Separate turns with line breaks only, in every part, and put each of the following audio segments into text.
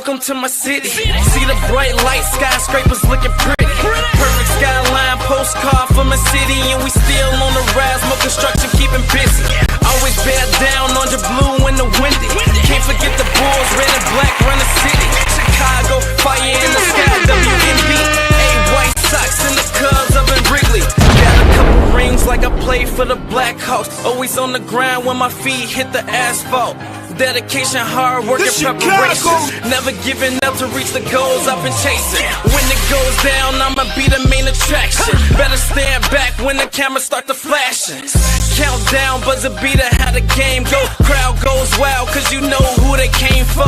welcome to my city. See the bright lights, skyscrapers looking pretty. Perfect skyline, postcard from a city, and we still on the rise, more construction keeping busy. Always bear down on the blue and the windy. Can't forget the Bulls, red and black run the city. Chicago, fire in the sky, Wnba, White Sox and the Cubs up in Wrigley. Got a couple rings like I played for the Blackhawks. Always on the grind when my feet hit the asphalt. Dedication, hard work, and preparation. Never giving up to reach the goals I've been chasing. When it goes down, I'ma be the main attraction. Better stand back when the cameras start to flashing. Countdown, buzzer beater, how the game go. Crowd goes wild, cause you know who they came for.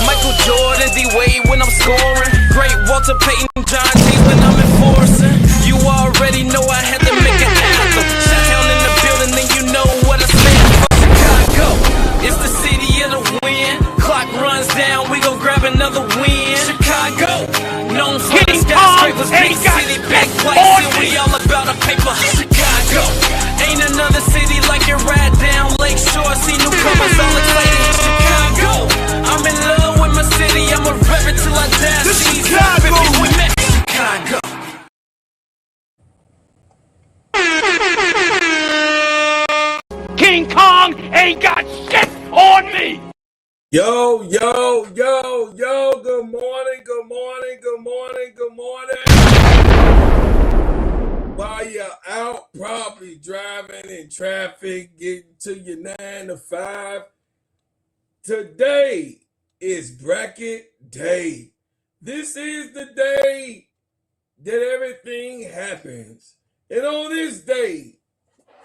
Michael Jordan, D-Wade when I'm scoring. Great Walter Payton, John G when I'm enforcing. You already know I had to make an anthem. Shut down in the building, then you know what I stand for. Chicago, it's the city of the win. Clock runs down, we gon' grab another win. Chicago, known for the skyscrapers, big city, big place, and we all about a paper. Chicago, ain't another city like it right down Lakeshore. See newcomers all excited. Chicago, I'm in love with my city. I'ma rep it till I die. See Chicago with me. Chicago.
King Kong ain't got shit on me!
Yo, yo, yo, yo, good morning, good morning, good morning, good morning. While you're out probably driving in traffic, getting to your 9 to 5, today is bracket day. This is the day that everything happens. And on this day,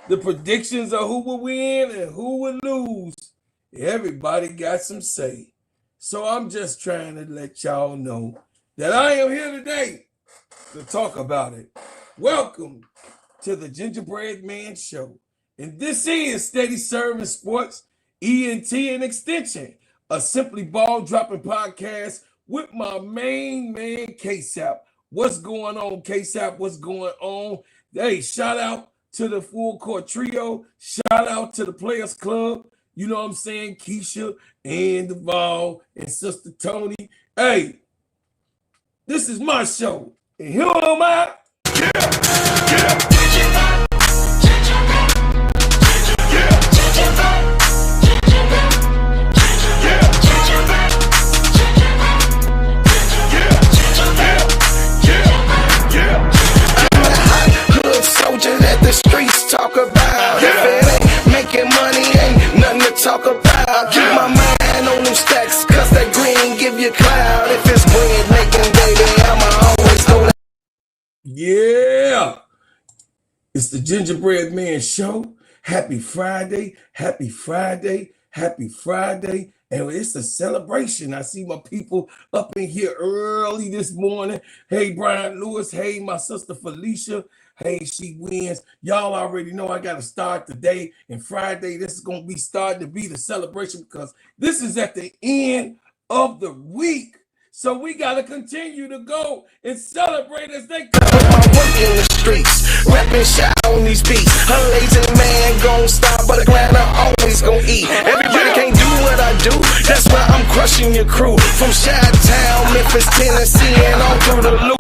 the predictions of who will win and who will lose, everybody got some say. So I'm just trying to let y'all know that I am here today to talk about it. Welcome to the Gingerbread Man Show. And this is Steady Serving Sports, ENT and Extension, a simply ball dropping podcast with my main man, K-Sap. What's going on, K-Sap? What's going on? Hey, shout out to the Full Court Trio. Shout out to the Players Club. You know what I'm saying? Keisha and Duval and Sister Tony. Hey, this is my show. And here am I.
That the streets talk about. If it ain't making money, ain't nothing to talk about. Keep my mind on them stacks, cause that green give you cloud. If it's bread making, baby, I'ma always know that.
Yeah, it's the Gingerbread Man Show. Happy Friday, happy Friday, happy Friday. And it's a celebration. I see my people up in here early this morning. Hey, Brian Lewis. Hey, my sister Felicia. Hey, she wins. Y'all already know I got to start the day. And Friday, this is going to be starting to be the celebration because this is at the end of the week. So we got to continue to go and celebrate as they come.
Put my work in the streets, rapping shit on these beats. A lazy man gon' stop, but a grinder always gon' eat. Everybody can't do what I do, that's why I'm crushing your crew. From Chi-Town, Memphis, Tennessee, and all through the Lou.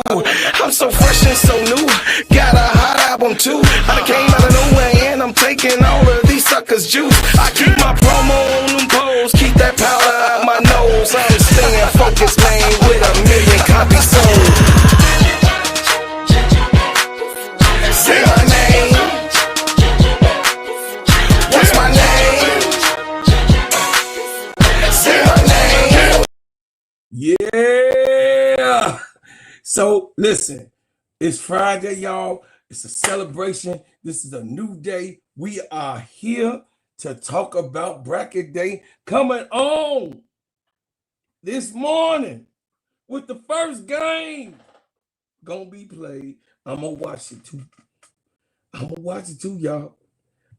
I'm so fresh and so new, got a hot album too. I came out of nowhere and I'm taking all of these suckers' juice. I keep my promo on them poles, keep that powder out my nose. I'm staying focused, man, with 1 million copies sold. Say my name. What's my name? Say my name.
Yeah. So listen, it's Friday, y'all. It's a celebration. This is a new day. We are here to talk about bracket day coming on this morning with the first game gonna be played. I'm gonna watch it too, y'all.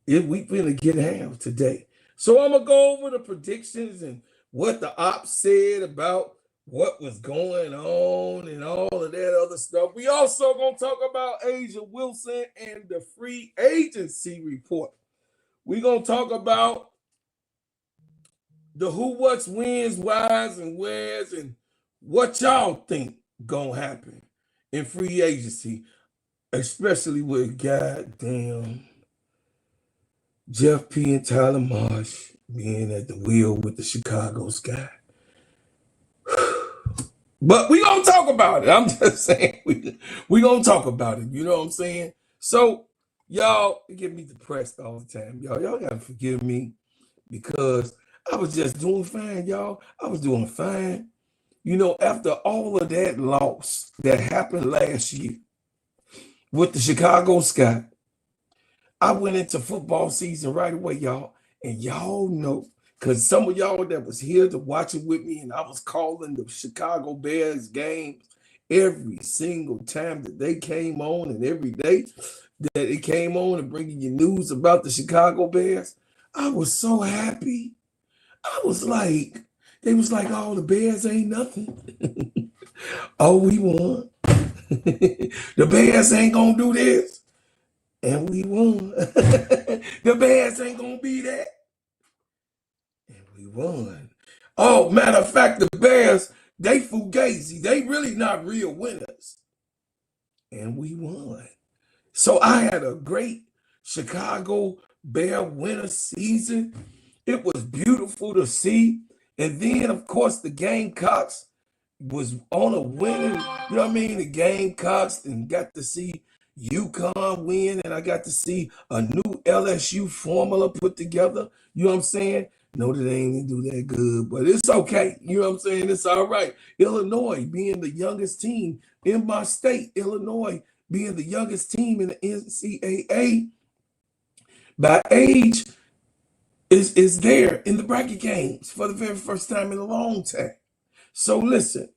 We finna get ham today. So I'm gonna go over the predictions and what the ops said about what was going on and all of that other stuff. We also gonna talk about Asia Wilson and the free agency report. We gonna talk about the who, what's, wins, whys, and wheres, and What y'all think gonna happen in free agency, especially with goddamn Jeff P. and Tyler Marsh being at the wheel with the Chicago Sky? But we gonna talk about it. I'm just saying we gonna talk about it. You know what I'm saying? So y'all get me depressed all the time. Y'all gotta forgive me because I was just doing fine, y'all. I was doing fine. You know, after all of that loss that happened last year with the Chicago Sky, I went into football season right away, y'all. And y'all know, because some of y'all that was here to watch it with me, and I was calling the Chicago Bears games every single time that they came on, and every day that it came on and bringing you news about the Chicago Bears. I was so happy. I was like, they was like, oh, the Bears ain't nothing. Oh, we won. The Bears ain't gonna do this. And we won. The Bears ain't gonna be that. And we won. Oh, matter of fact, the Bears, they fugazi. They really not real winners. And we won. So I had a great Chicago Bear winter season. It was beautiful to see. And then, of course, the Gamecocks was on a winning, you know what I mean? The Gamecocks, and got to see UConn win, and I got to see a new LSU formula put together. You know what I'm saying? Notre Dame didn't do that good, but it's okay. You know what I'm saying? It's all right. Illinois being the youngest team in my state, Illinois being the youngest team in the NCAA by age is there in the bracket games for the very first time in a long time. So listen,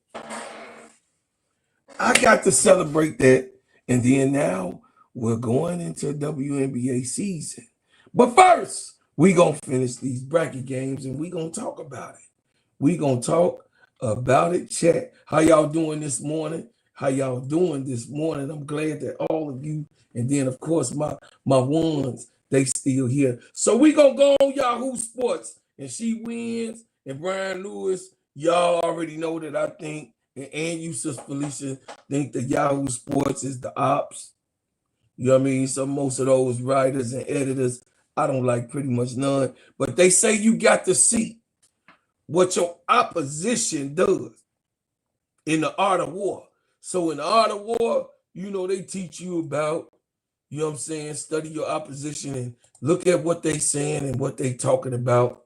I got to celebrate that. And then now we're going into WNBA season. But first, we going to finish these bracket games and we going to talk about it. We going to talk about it. Chat. How y'all doing this morning? How y'all doing this morning? I'm glad that all of you, and then of course my ones, they still here. So we going to go on Yahoo Sports, and she wins, and Brian Lewis, y'all already know that I think, and you, Sis Felicia, think that Yahoo Sports is the ops. You know what I mean? So most of those writers and editors, I don't like pretty much none. But they say you got to see what your opposition does in the art of war. So in the art of war, you know, they teach you about, you know what I'm saying, study your opposition and look at what they saying and what they talking about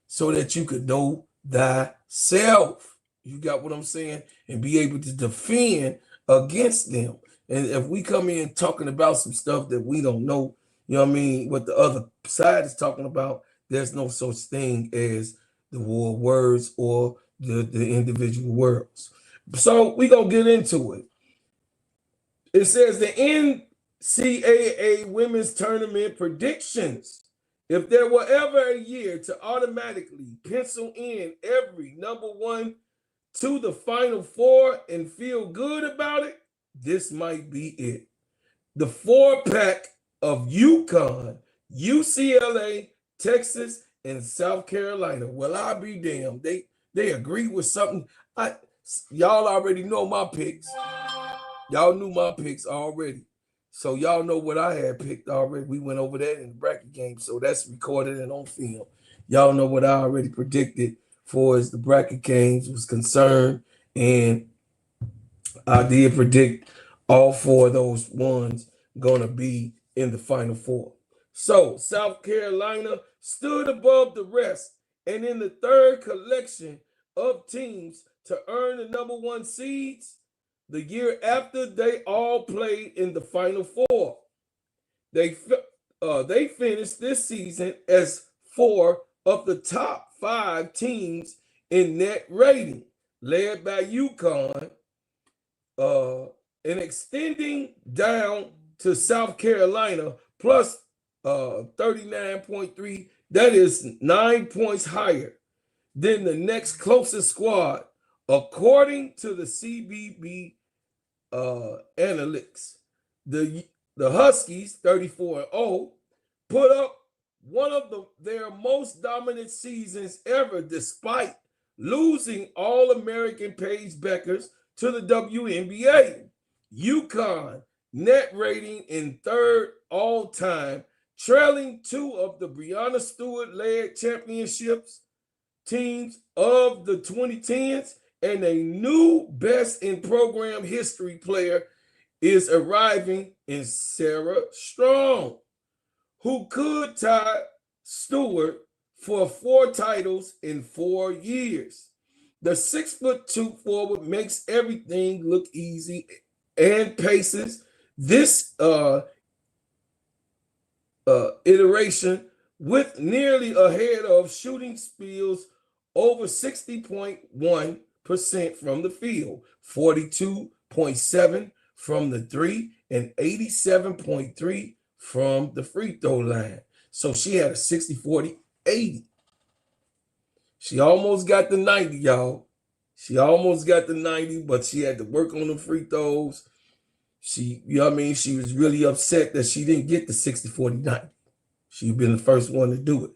so that you could know thyself. You got what I'm saying? And be able to defend against them. And if we come in talking about some stuff that we don't know, you know what I mean, what the other side is talking about, there's no such thing as the war of words or the individual words. So we gonna get into it. It says the NCAA women's tournament predictions. If there were ever a year to automatically pencil in every number one to the Final Four and feel good about it, this might be it. The 4-pack of UConn, UCLA, Texas, and South Carolina. Well, I'll be damned. They agree with something. Y'all already know my picks. Y'all knew my picks already. So y'all know what I had picked already. We went over that in the bracket game. So that's recorded and on film. Y'all know what I already predicted for as the bracket games was concerned. And I did predict all four of those ones going to be in the Final Four. So South Carolina stood above the rest and in the third collection of teams to earn the number one seeds the year after they all played in the Final Four. They finished this season as 4 of the top 5 teams in net rating, led by UConn, and extending down to South Carolina plus 39.3. That is 9 points higher than the next closest squad, according to the CBB analytics. The Huskies, 34-0, put up one of their most dominant seasons ever, despite losing All-American Paige Beckers to the WNBA. UConn net rating in third all-time, trailing two of the Breanna Stewart-led championships teams of the 2010s, and a new best in program history player is arriving in Sarah Strong, who could tie Stewart for 4 titles in 4 years. The 6'2" forward makes everything look easy and paces this iteration with nearly ahead of shooting spills over 60.1% from the field, 42.7 from the 3, and 87.3 from the free throw line. So she had a 60-40-80. She almost got the 90, y'all. She almost got the 90, but she had to work on the free throws. She, you know what I mean? She was really upset that she didn't get the 60-40-90. She'd been the first one to do it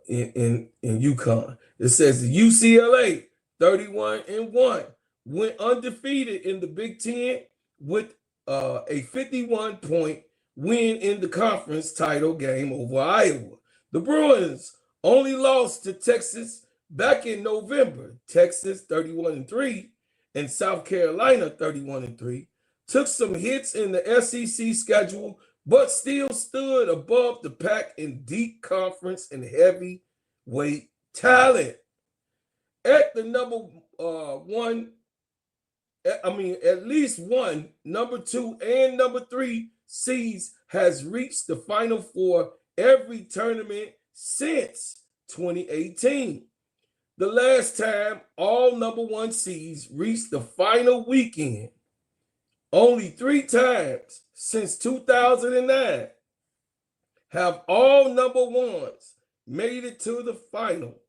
in UConn. It says the UCLA 31-1 went undefeated in the Big Ten with a 51-point win in the conference title game over Iowa. The Bruins only lost to Texas back in November. Texas 31-3 and South Carolina 31-3 took some hits in the SEC schedule, but still stood above the pack in deep conference and heavyweight talent. At the at least one number 2 and number 3 seeds has reached the Final Four every tournament since 2018. The last time all number 1 seeds reached the final weekend. Only 3 times since 2009 have all number 1s made it to the Final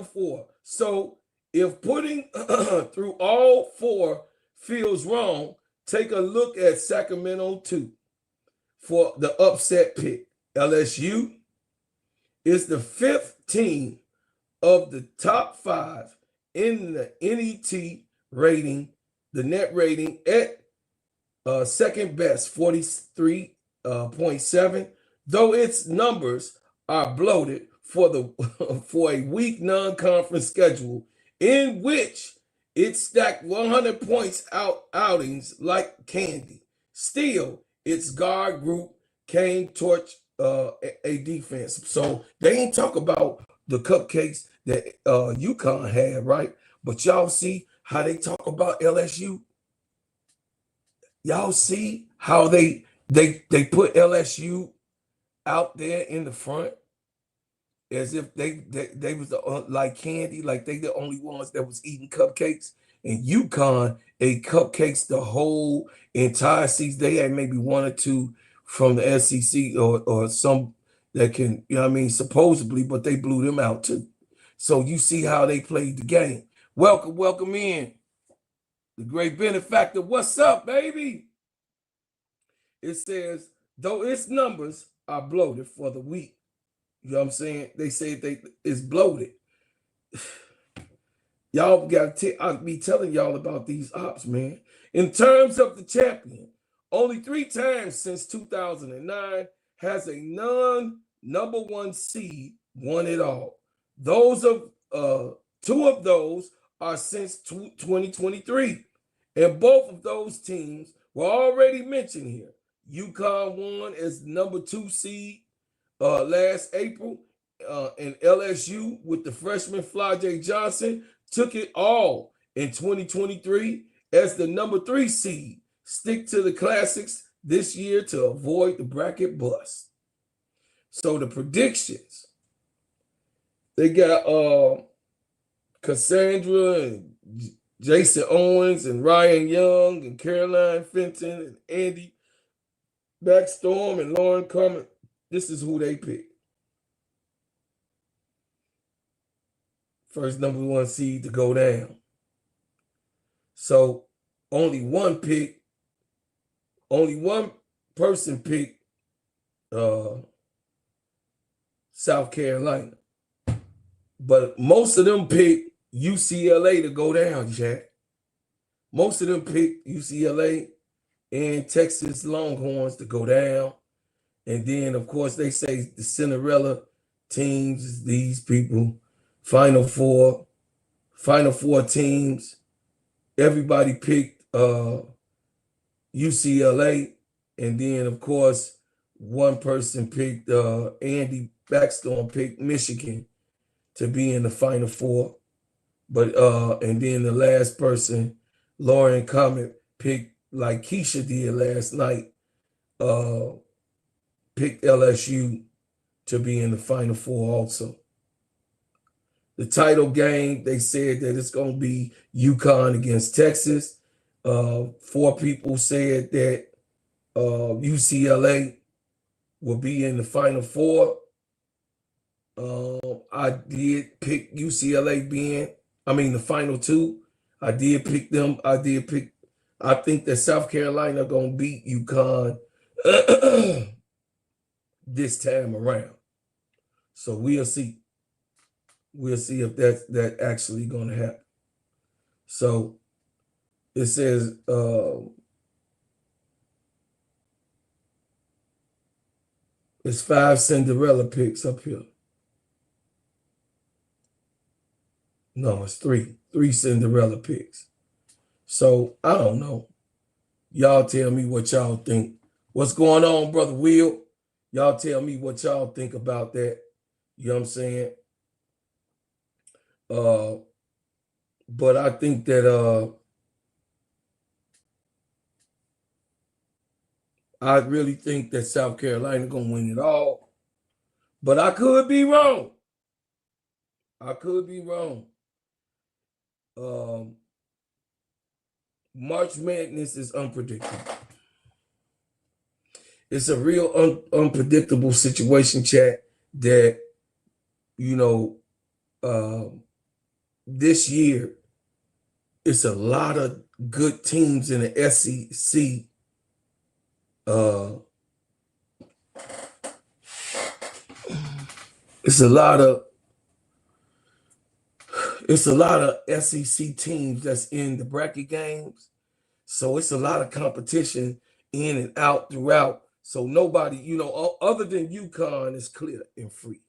Four. So if putting through all 4 feels wrong, take a look at Sacramento 2 for the upset pick. LSU is the 5th team of the top 5 in the NET rating, the net rating at second best, 43.7, though its numbers are bloated for a weak non-conference schedule in which it stacked 100 points outings like candy. Still, its guard group came torch a defense. So they ain't talk about the cupcakes that UConn had, right? But y'all see how they talk about LSU? Y'all see how they put LSU out there in the front as if they was like candy, like they the only ones that was eating cupcakes. And UConn ate cupcakes the whole entire season. They had maybe 1 or 2 from the SEC or some that can, you know what I mean, supposedly, but they blew them out too. So you see how they played the game. Welcome in. The great benefactor. What's up, baby? It says, though its numbers are bloated for the week, you know what I'm saying? They say it's bloated. Y'all I'll be telling y'all about these ops, man. In terms of the champion, only 3 times since 2009 has a non-number 1 seed won it all. Those of 2 of those are since 2023. And both of those teams were already mentioned here. UConn won as number 2 seed last April, and LSU with the freshman Flajay Johnson took it all in 2023 as the number 3 seed. Stick to the classics this year to avoid the bracket bust. So the predictions, they got Cassandra and Jason Owens and Ryan Young and Caroline Fenton and Andy Backstorm and Lauren Carmen. This is who they pick. First number 1 seed to go down. So only one person picked South Carolina. But most of them picked UCLA to go down, Jack. Most of them picked UCLA and Texas Longhorns to go down. And then, of course, they say the Cinderella teams, these people, Final Four teams. Everybody picked UCLA. And then, of course, one person picked, Andy Backstone picked Michigan to be in the Final Four. But and then the last person, Lauren Comet, picked, like Keisha did last night, picked LSU to be in the Final Four also. The title game, they said that it's going to be UConn against Texas. 4 people said that UCLA will be in the Final Four. I did pick UCLA the Final 2. I did pick them. I think that South Carolina going to beat UConn this time around. So we'll see. We'll see if that actually going to happen. So it says it's 5 Cinderella picks up here. No, it's 3. 3 Cinderella picks. So I don't know. Y'all tell me what y'all think. What's going on, Brother Will? Y'all tell me what y'all think about that. You know what I'm saying? But I think that I really think that South Carolina gonna win it all. But I could be wrong. March Madness is unpredictable. It's a real unpredictable situation, chat, that, you know, this year, it's a lot of good teams in the SEC. It's a lot of SEC teams that's in the bracket games. So it's a lot of competition in and out throughout. So nobody, you know, other than UConn is clear and free.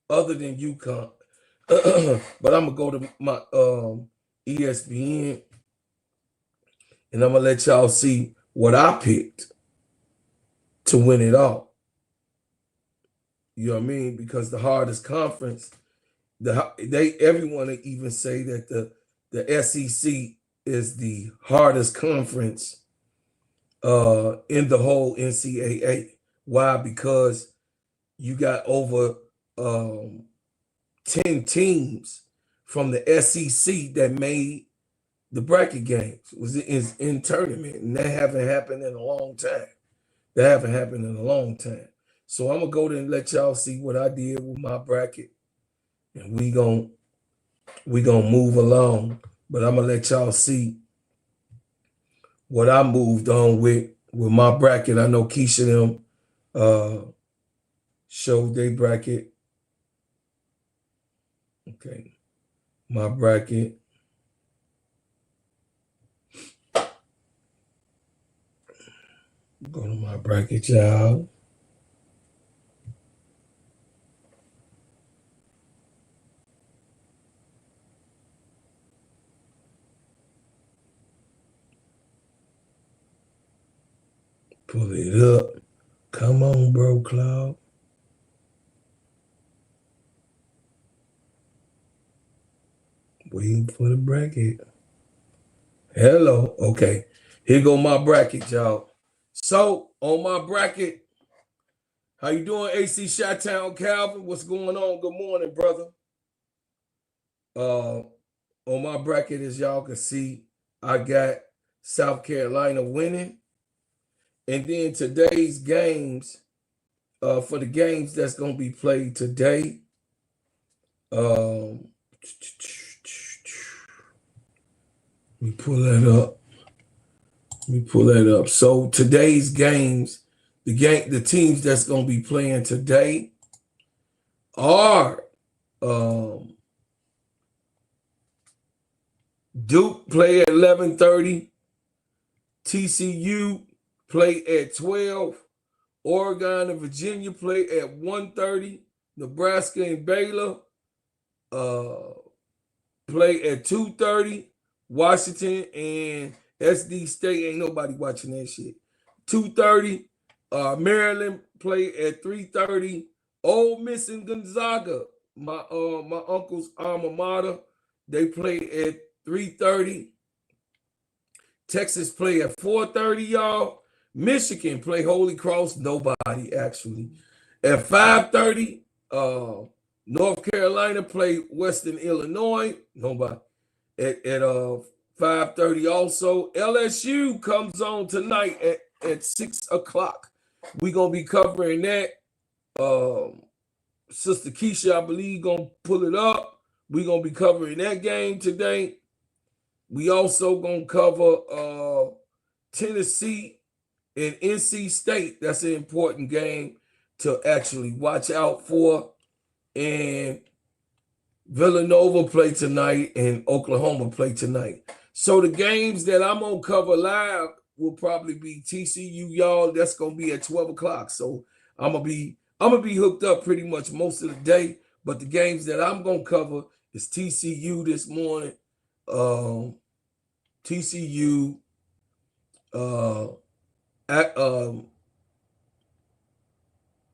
Other than UConn. But I'm going to go to my ESPN, and I'm going to let y'all see what I picked to win it all. You know what I mean? Because the hardest conference, everyone even say that the SEC is the hardest conference in the whole NCAA. Why? Because you got over 10 teams from the SEC that made the bracket games, is in tournament, and that haven't happened in a long time. So I'm gonna go there and let y'all see what I did with my bracket, and we gonna move along. But I'm gonna let y'all see what I moved on with my bracket. I know Keisha them showed their bracket. Okay, my bracket. Go to my bracket, y'all. Pull it up. Come on, bro, Cloud. Waiting for the bracket. Hello. Okay. Here go my bracket, y'all. So on my bracket, how you doing, AC Chi-Town Calvin? What's going on? Good morning, brother. On my bracket, as y'all can see, I got South Carolina winning. And then today's games, for the games that's going to be played today, let me pull that up. So today's games, the teams that's going to be playing today are Duke play at 11:30. TCU play at 12. Oregon and Virginia play at 1:30. Nebraska and Baylor play at 2:30. Washington and SD State, ain't nobody watching that shit. 2:30. Maryland play at 3:30. Ole Miss and Gonzaga, my uncle's alma mater, they play at 3:30. Texas play at 4:30, y'all. Michigan play Holy Cross, nobody actually. At 5:30, North Carolina play Western Illinois, nobody. At 5:30 also. LSU comes on tonight at 6 o'clock. We're going to be covering that. Sister Keisha, I believe, going to pull it up. We're going to be covering that game today. We also going to cover Tennessee and NC State. That's an important game to actually watch out for. And Villanova play tonight and Oklahoma play tonight. So the games that I'm going to cover live will probably be TCU, y'all. That's going to be at 12 o'clock. So I'm going to be hooked up pretty much most of the day. But the games that I'm going to cover is TCU this morning. TCU,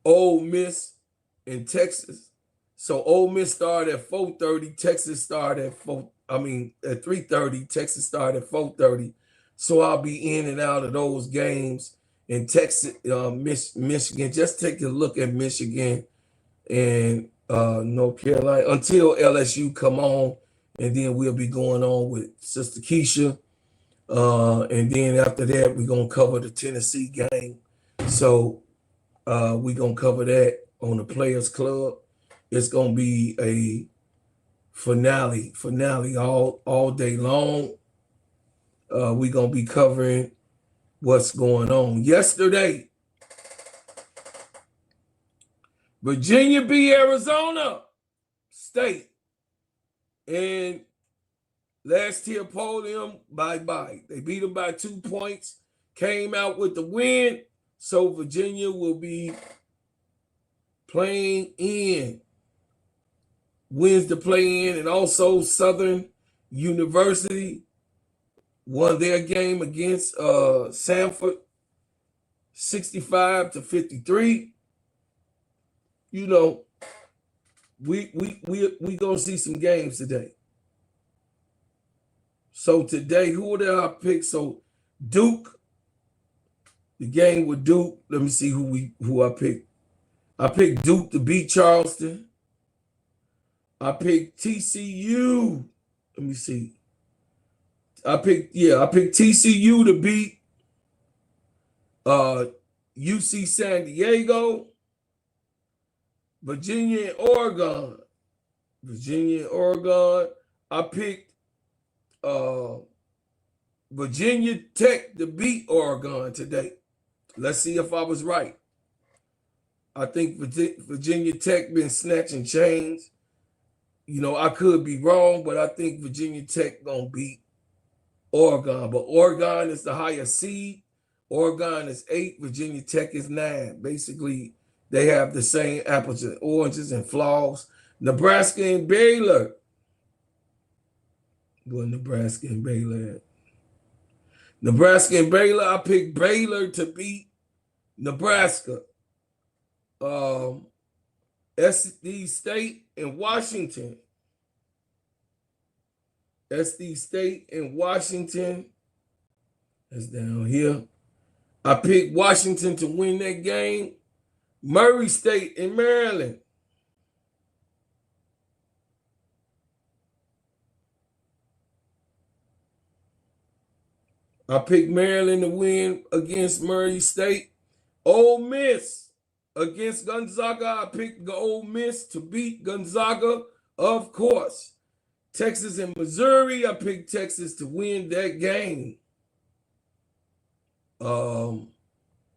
Ole Miss and Texas. So Ole Miss started at 4:30. Texas started at 3:30. Texas started at 4:30. So I'll be in and out of those games. In Texas, Michigan. Just take a look at Michigan and North Carolina until LSU come on, and then we'll be going on with Sister Keisha. And then after that, we're gonna cover the Tennessee game. So we're gonna cover that on the Players Club. It's gonna be a finale all day long. We're gonna be covering what's going on. Yesterday, Virginia beat Arizona State, and last year podium, bye-bye. They beat them by 2 points, came out with the win, so Virginia will be playing in, wins the play-in, and also Southern University won their game against Samford 65-53. You know, we gonna see some games today. So today, who did I pick? So Duke, the game with Duke. Let me see who I picked. I picked Duke to beat Charleston. I picked TCU. Let me see. I picked TCU to beat UC San Diego. Virginia and Oregon. I picked Virginia Tech to beat Oregon today. Let's see if I was right. I think Virginia Tech been snatching chains. You know, I could be wrong, but I think Virginia Tech gonna beat Oregon. But Oregon is the higher seed. Oregon is 8, Virginia Tech is 9. Basically, they have the same apples and oranges and flaws. Nebraska and Baylor. What Nebraska and Baylor at? Nebraska and Baylor, I picked Baylor to beat Nebraska. SD State and Washington. SD State and Washington. That's down here. I picked Washington to win that game. Murray State and Maryland. I picked Maryland to win against Murray State. Ole Miss against Gonzaga. I picked Ole Miss to beat Gonzaga, of course. Texas and Missouri. I picked Texas to win that game.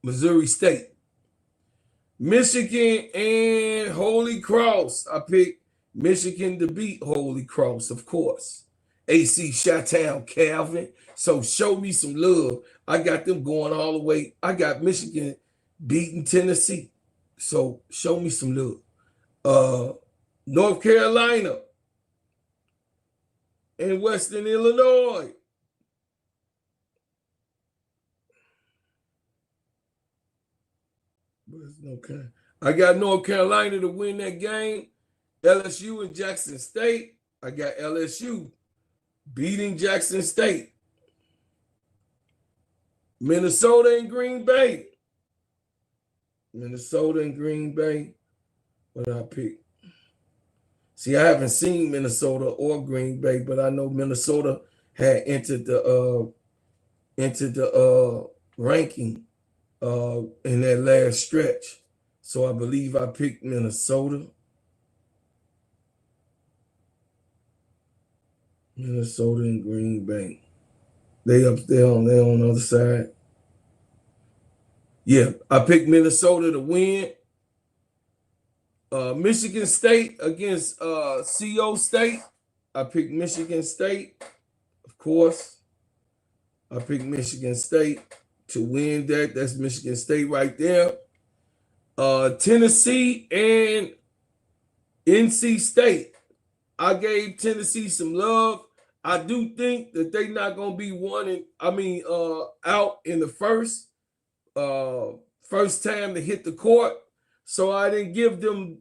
Missouri State. Michigan and Holy Cross. I picked Michigan to beat Holy Cross, of course. AC Chi-Town Calvin. So show me some love. I got them going all the way. I got Michigan beating Tennessee. So show me some love. North Carolina and Western Illinois. Okay. I got North Carolina to win that game. LSU and Jackson State. I got LSU beating Jackson State. Minnesota and Green Bay. Minnesota and Green Bay. What did I pick? See, I haven't seen Minnesota or Green Bay, but I know Minnesota had entered the ranking in that last stretch. So I believe I picked Minnesota. Minnesota and Green Bay. They up there on the other side. Yeah, I picked Minnesota to win. Michigan State against CO State. I picked Michigan State, of course. I picked Michigan State to win that. That's Michigan State right there. Tennessee and NC State. I gave Tennessee some love. I do think that they're not going to be out in the first time to hit the court. So I didn't give them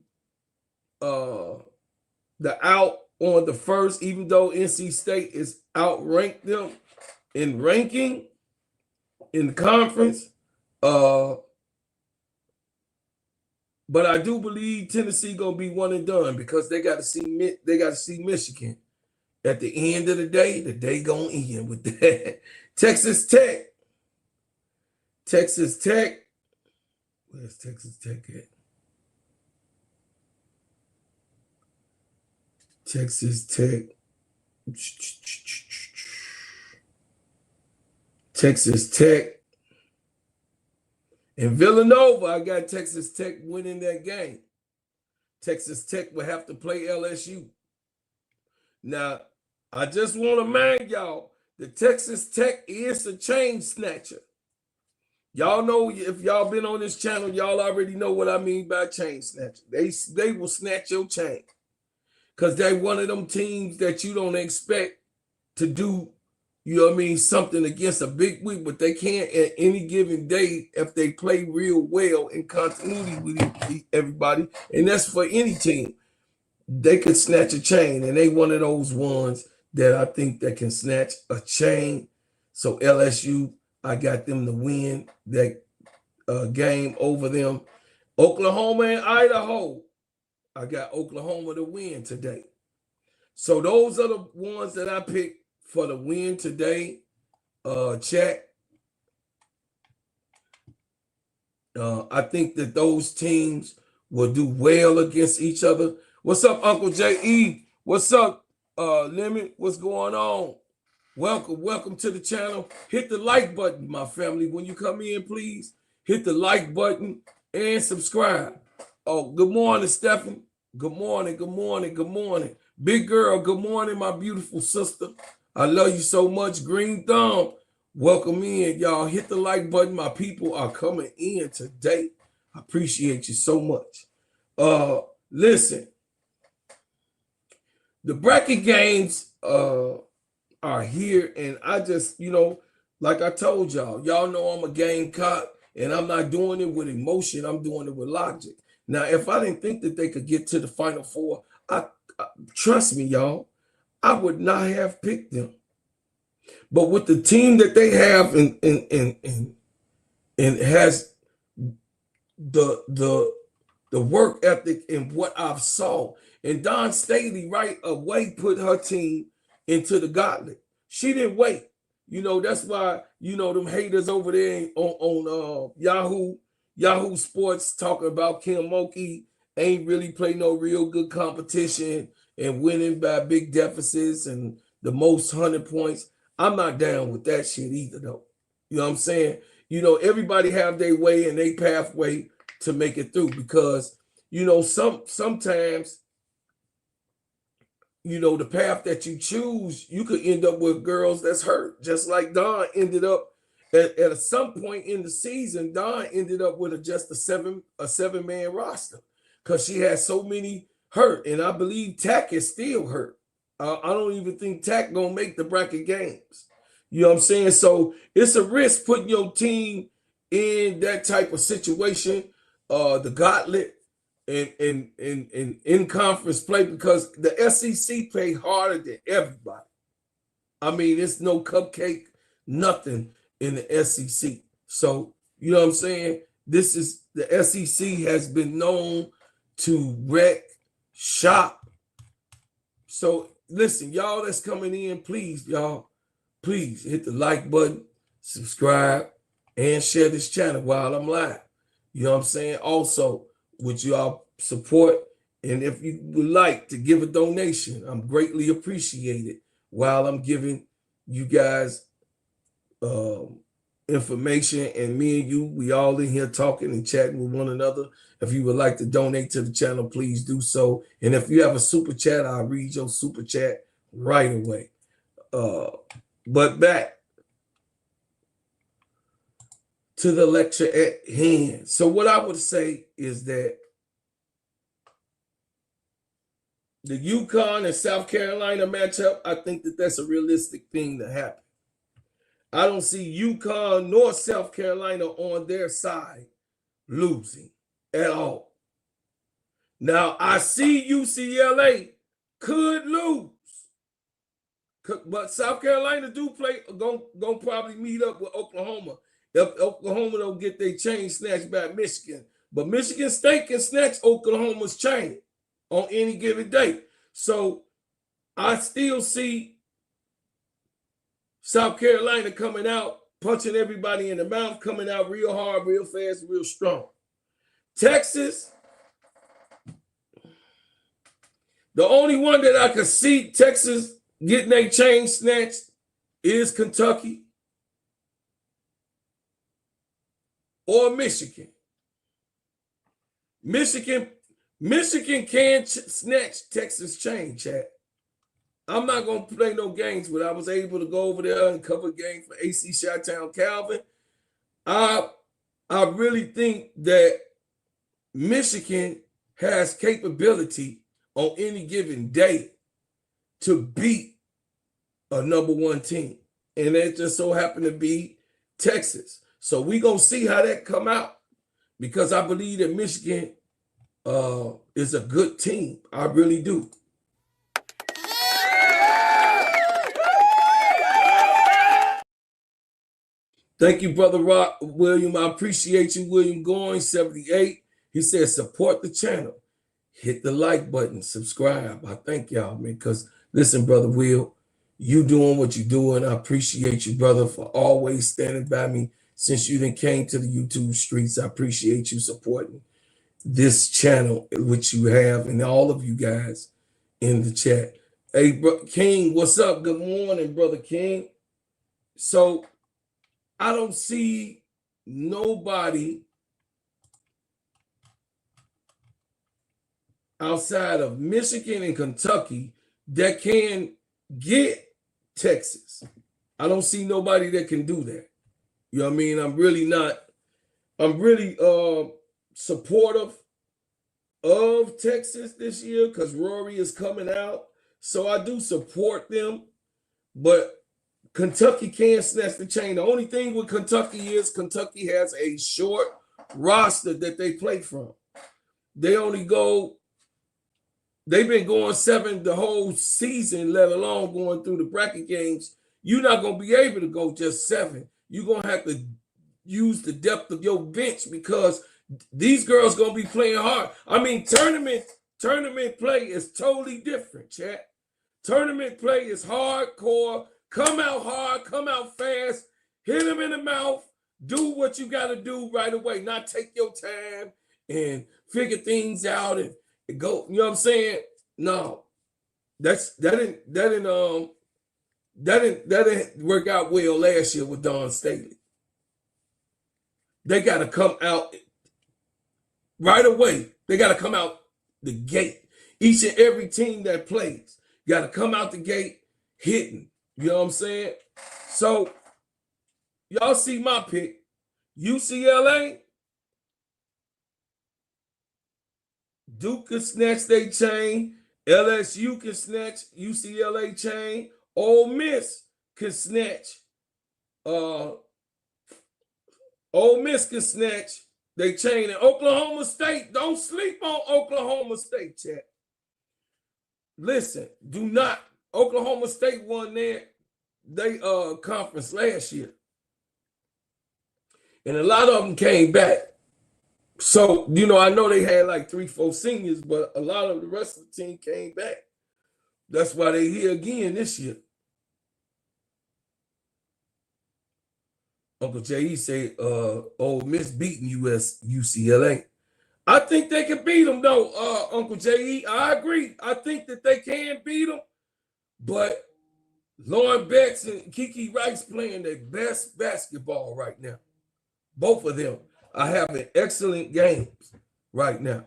the out on the first, even though NC State is outranked them in ranking in the conference. But I do believe Tennessee gonna be one and done because they got to see Michigan. At the end of the day gonna end with that. Texas Tech. Texas Tech. Where's Texas Tech at? Texas Tech. Texas Tech. And Villanova, I got Texas Tech winning that game. Texas Tech will have to play LSU. Now, I just want to remind y'all that Texas Tech is a chain snatcher. Y'all know, if y'all been on this channel, y'all already know what I mean by chain snatcher. They will snatch your chain because they're one of them teams that you don't expect to do, you know what I mean, something against a big week, but they can at any given day if they play real well in continuity with everybody, and that's for any team. They could snatch a chain, and they one of those ones that I think that can snatch a chain. So LSU, I got them to win that game over them. Oklahoma and Idaho, I got Oklahoma to win today. So those are the ones that I picked for the win today. Chat. I think that those teams will do well against each other. What's up, Uncle J.E.? What's up, Lemon? What's going on? Welcome to the channel. Hit the like button, my family. When you come in, please hit the like button and subscribe. Oh, good morning, Stephen. Good morning. Big girl, good morning, my beautiful sister. I love you so much. Green Thumb, welcome in, y'all. Hit the like button. My people are coming in today. I appreciate you so much. Listen, the bracket games are here, and I just, like I told y'all know I'm a Gamecock, and I'm not doing it with emotion. I'm doing it with logic. Now, if I didn't think that they could get to the Final Four, trust me, y'all, I would not have picked them. But with the team that they have and has the work ethic and what I've saw, and Dawn Staley right away put her team into the gauntlet. She didn't wait. That's why, them haters over there on Yahoo Sports talking about Kim Mulkey ain't really play no real good competition and winning by big deficits and the most 100 points. I'm not down with that shit either, though. You know what I'm saying? Everybody have their way and their pathway to make it through because, sometimes you know, the path that you choose, you could end up with girls that's hurt. Just like Dawn ended up at some point in the season, Dawn ended up with just a seven-man roster because she had so many hurt. And I believe Tack is still hurt. I don't even think Tack gonna make the bracket games. You know what I'm saying? So it's a risk putting your team in that type of situation, the gauntlet, and in conference play, because the SEC play harder than everybody. I mean, it's no cupcake, nothing in the SEC. So, you know what I'm saying? This is, the SEC has been known to wreck shop. So listen, y'all that's coming in, please, y'all, please hit the like button, subscribe, and share this channel while I'm live. You know what I'm saying? Also, with y'all support, and if you would like to give a donation, I'm greatly appreciated while I'm giving you guys information, and me and you, we all in here talking and chatting with one another. If you would like to donate to the channel, please do so. And if you have a super chat, I'll read your super chat right away. But back to the lecture at hand. So what I would say is that the UConn and South Carolina matchup, I think that that's a realistic thing to happen. I don't see UConn nor South Carolina on their side losing at all. Now, I see UCLA could lose, but South Carolina do play, gonna probably meet up with Oklahoma. If Oklahoma don't get their chain snatched by Michigan. But Michigan State can snatch Oklahoma's chain on any given day. So I still see South Carolina coming out, punching everybody in the mouth, coming out real hard, real fast, real strong. Texas, the only one that I could see Texas getting their chain snatched is Kentucky or Michigan. Michigan can snatch Texas chain, chat. I'm not going to play no games, but I was able to go over there and cover games for AC Chi-Town Calvin. I really think that Michigan has capability on any given day to beat a #1 team. And it just so happened to be Texas. So we're going to see how that come out, because I believe that Michigan is a good team. I really do. Thank you, Brother William. I appreciate you, William Goins, 78. He says, support the channel. Hit the like button, subscribe. I thank y'all, man, because listen, Brother Will, you doing what you're doing. I appreciate you, brother, for always standing by me since you done came to the YouTube streets. I appreciate you supporting this channel, which you have, and all of you guys in the chat. Hey, King, what's up? Good morning, Brother King. So I don't see nobody outside of Michigan and Kentucky that can get Texas. I don't see nobody that can do that. You know what I mean? I'm really supportive of Texas this year because Rory is coming out. So I do support them, but Kentucky can snatch the chain. The only thing with Kentucky is Kentucky has a short roster that they play from. They've been going 7 the whole season, let alone going through the bracket games. You're not going to be able to go just 7. You're going to have to use the depth of your bench because these girls going to be playing hard. I mean, tournament play is totally different, chat. Tournament play is hardcore. Come out hard, come out fast, hit them in the mouth, do what you got to do right away, not take your time and figure things out and go, you know what I'm saying? No, that didn't work out well last year with Dawn Staley. They got to come out right away. They got to come out the gate. Each and every team that plays Got to come out the gate hitting. You know what I'm saying? So, y'all see my pick. UCLA, Duke can snatch their chain. LSU can snatch UCLA chain. Ole Miss can snatch. Ole Miss can snatch their chain. And Oklahoma State, don't sleep on Oklahoma State, chat. Listen, do not. Oklahoma State won their conference last year. And a lot of them came back. So, you know, I know they had like 3-4 seniors, but a lot of the rest of the team came back. That's why they're here again this year. Uncle J.E. say, Ole Miss beating UCLA. I think they can beat them, though, Uncle J.E. I agree. I think that they can beat them. But Lauren Betts and Kiki Rice playing their best basketball right now. Both of them are having excellent games right now.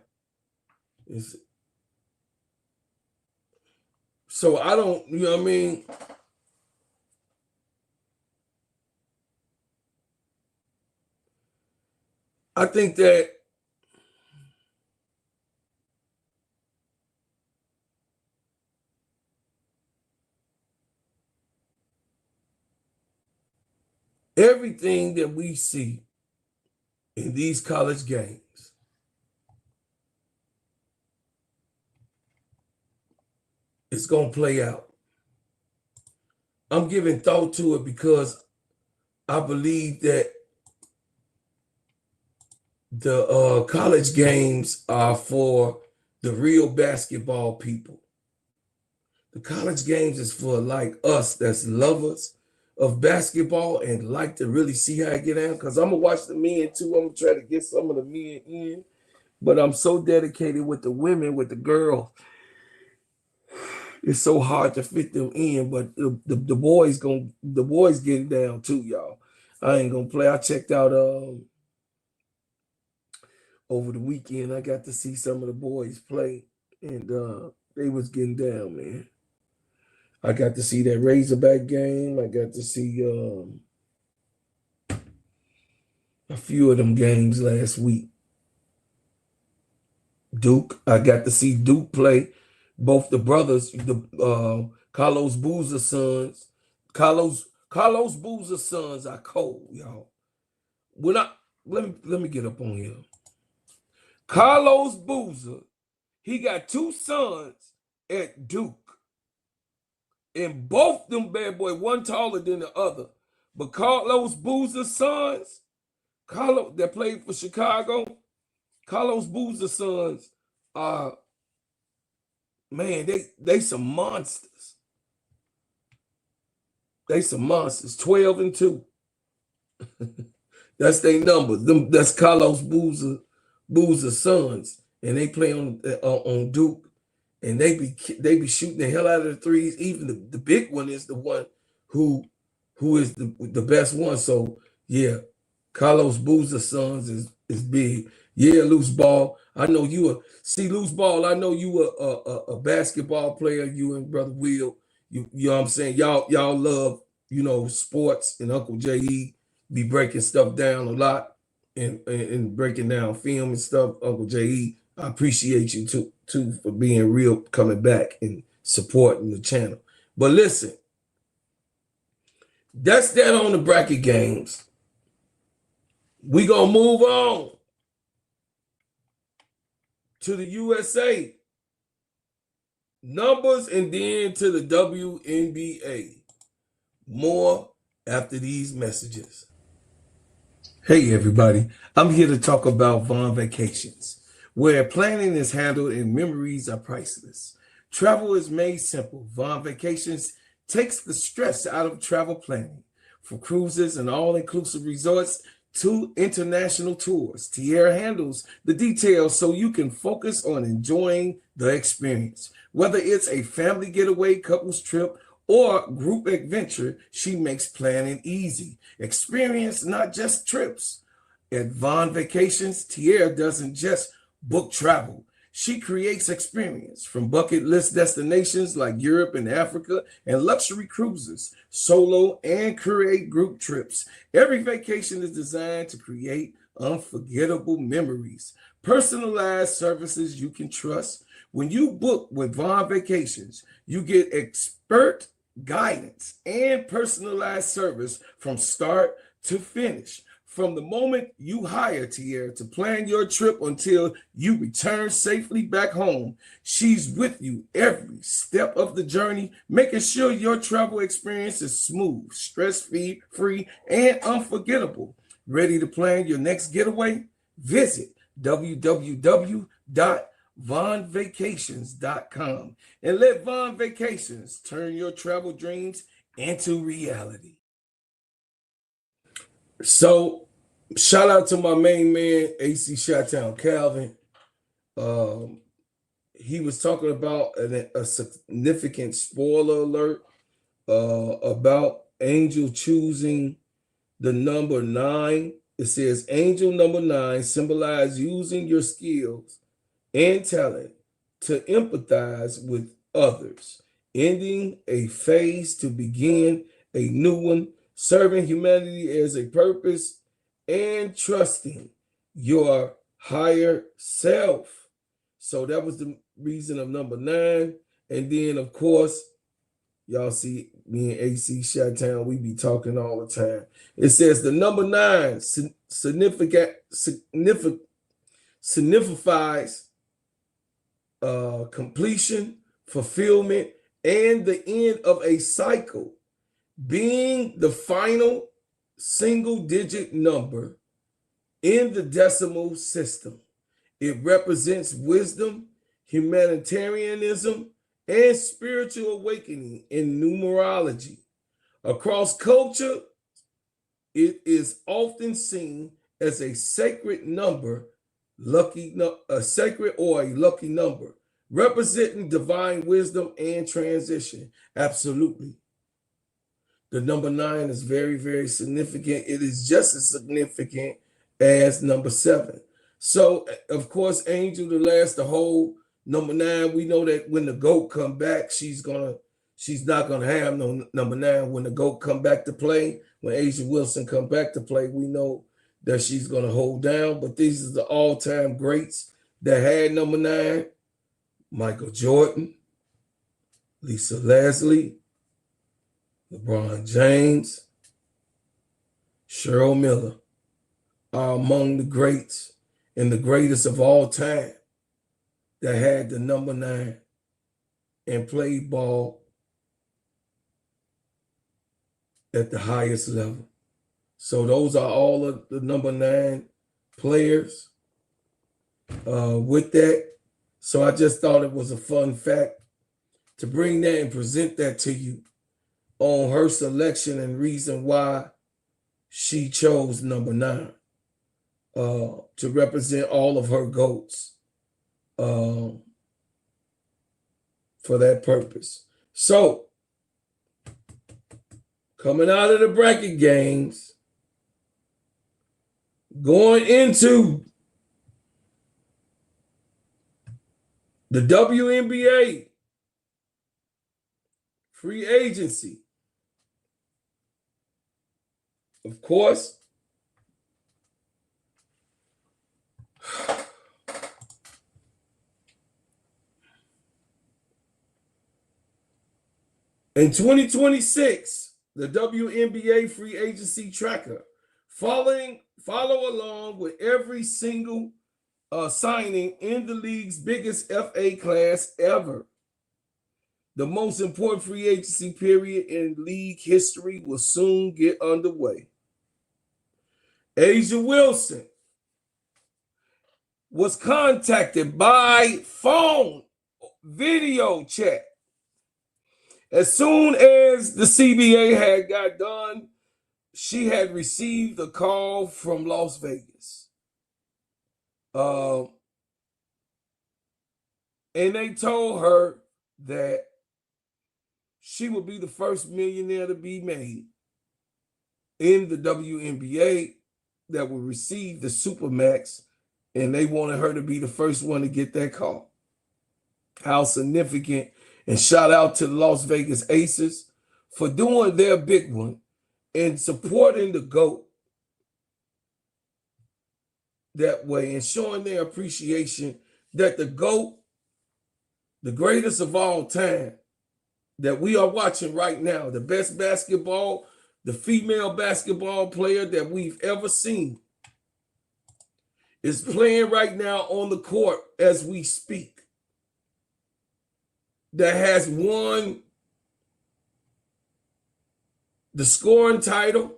So I don't, you know what I mean? I think that everything that we see in these college games is going to play out. I'm giving thought to it because I believe that the college games are for the real basketball people. The college games is for like us that's lovers of basketball and like to really see how it get down. Because I'm going to watch the men too. I'm going to try to get some of the men in. But I'm so dedicated with the women, with the girls. It's so hard to fit them in. But the boys getting down too, y'all. I ain't going to play. I checked out over the weekend. I got to see some of the boys play. And they was getting down, man. I got to see that Razorback game. I got to see a few of them games last week. Duke, I got to see Duke play. Both the brothers, the Carlos Boozer sons. Carlos Boozer sons are cold, y'all. Let me get up on here. Carlos Boozer, he got 2 sons at Duke. And both them bad boys, one taller than the other. But Carlos Boozer's sons, Carlos that played for Chicago, Carlos Boozer's sons are, man, they some monsters. They some monsters. 12-2. That's their number. That's Carlos Boozer's sons. And they play on Duke. And they be shooting the hell out of the threes. Even the big one is the one who is the best one. So yeah, Carlos Boozer's sons is big. Yeah, loose ball. I know you loose ball. I know you a basketball player. You and Brother Will. You know what I'm saying? Y'all love, you know, sports, and Uncle J.E. be breaking stuff down a lot and breaking down film and stuff. Uncle J.E., I appreciate you too for being real, coming back and supporting the channel. But listen, that's that on the bracket games. We gonna move on to the USA numbers and then to the WNBA. More after these messages. Hey everybody, I'm here to talk about Vaughn Vacations, where planning is handled and memories are priceless. Travel is made simple. Vaughn Vacations takes the stress out of travel planning. From cruises and all-inclusive resorts to international tours, Tierra handles the details so you can focus on enjoying the experience. Whether it's a family getaway, couples trip, or group adventure, she makes planning easy. Experience, not just trips. At Vaughn Vacations, Tierra doesn't just book travel. She creates experience from bucket list destinations like Europe and Africa and luxury cruises, solo and create group trips. Every vacation is designed to create unforgettable memories. Personalized services you can trust. When you book with Vaughn Vacations, you get expert guidance and personalized service from start to finish. From the moment you hire Tierra to plan your trip until you return safely back home, she's with you every step of the journey, making sure your travel experience is smooth, stress-free, and unforgettable. Ready to plan your next getaway? Visit www.vaughnvacations.com and let Vaughn Vacations turn your travel dreams into reality. So, shout out to my main man, AC Shottown Calvin. He was talking about a significant spoiler alert about Angel choosing the number 9. It says Angel number 9 symbolizes using your skills and talent to empathize with others, ending a phase to begin a new one, serving humanity as a purpose, and trusting your higher self. So that was the reason of number 9. And then, of course, y'all see me and AC Shottown, we be talking all the time. It says the number 9 signifies completion, fulfillment, and the end of a cycle. Being the final single-digit number in the decimal system, it represents wisdom, humanitarianism, and spiritual awakening in numerology. Across culture, it is often seen as a sacred number, a sacred or a lucky number, representing divine wisdom and transition. Absolutely. The number 9 is very, very significant. It is just as significant as number 7. So, of course, Angel to last the whole number 9. We know that when the GOAT come back, she's not gonna have no number 9. When the GOAT come back to play, when Asia Wilson come back to play, we know that she's gonna hold down. But these are the all-time greats that had number 9: Michael Jordan, Lisa Leslie, LeBron James, Cheryl Miller are among the greats and the greatest of all time that had the number 9 and played ball at the highest level. So those are all of the number 9 players with that. So I just thought it was a fun fact to bring that and present that to you on her selection and reason why she chose number 9 to represent all of her GOATs for that purpose. So, coming out of the bracket games, going into the WNBA free agency. Of course, in 2026, the WNBA free agency tracker, follow along with every single signing in the league's biggest FA class ever. The most important free agency period in league history will soon get underway. Asia Wilson was contacted by phone video chat. As soon as the CBA had got done, she had received a call from Las Vegas. And they told her that she would be the first millionaire to be made in the WNBA that will receive the Supermax and they wanted her to be the first one to get that call. How significant. And shout out to the Las Vegas Aces for doing their big one and supporting the GOAT that way and showing their appreciation that the GOAT, the greatest of all time, that we are watching right now, the best basketball, the female basketball player that we've ever seen, is playing right now on the court as we speak, that has won the scoring title,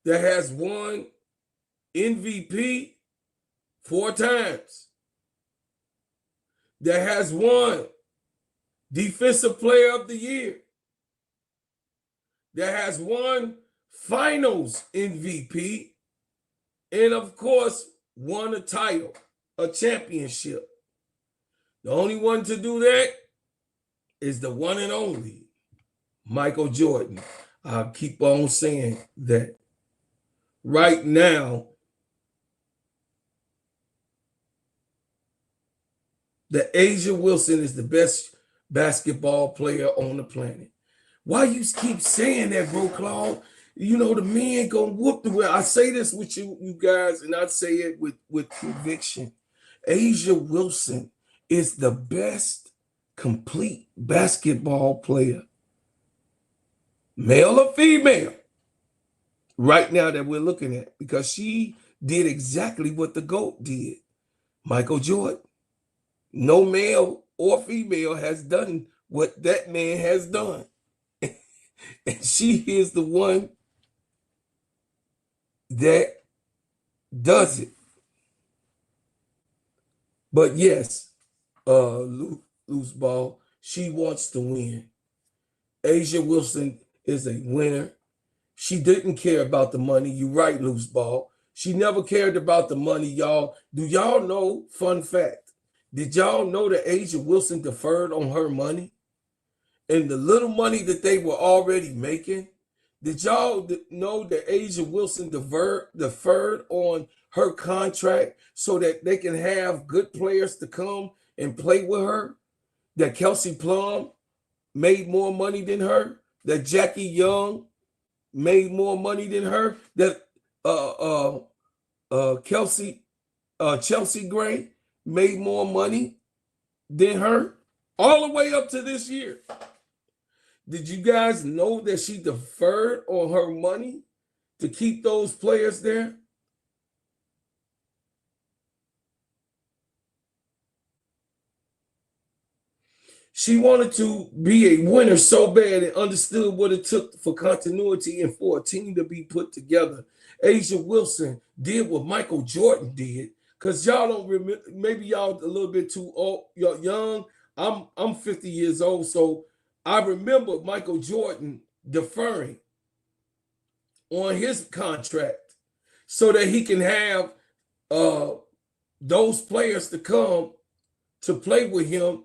that has won MVP 4 times, that has won Defensive Player of the Year, that has won Finals MVP, and of course, won a title, a championship. The only one to do that is the one and only Michael Jordan. I'll keep on saying that. Right now, the A'ja Wilson is the best basketball player on the planet. Why you keep saying that, bro, Claude? You know, the men gonna whoop the way. I say this with you guys, and I say it with conviction. A'ja Wilson is the best complete basketball player, male or female, right now that we're looking at, because she did exactly what the GOAT did. Michael Jordan. No male or female has done what that man has done. And she is the one that does it. But yes, loose ball, she wants to win. A'ja Wilson is a winner. She didn't care about the money. You're right, loose ball. She never cared about the money, y'all. Do y'all know, fun fact, did y'all know that A'ja Wilson deferred on her money? And the little money that they were already making? Did y'all know that A'ja Wilson deferred on her contract so that they can have good players to come and play with her? That Kelsey Plum made more money than her? That Jackie Young made more money than her? That Chelsea Gray made more money than her? All the way up to this year. Did you guys know that she deferred on her money to keep those players there? She wanted to be a winner so bad and understood what it took for continuity and for a team to be put together. A'ja Wilson did what Michael Jordan did. Because y'all don't remember, maybe y'all a little bit too old, y'all young. I'm 50 years old, so I remember Michael Jordan deferring on his contract so that he can have those players to come to play with him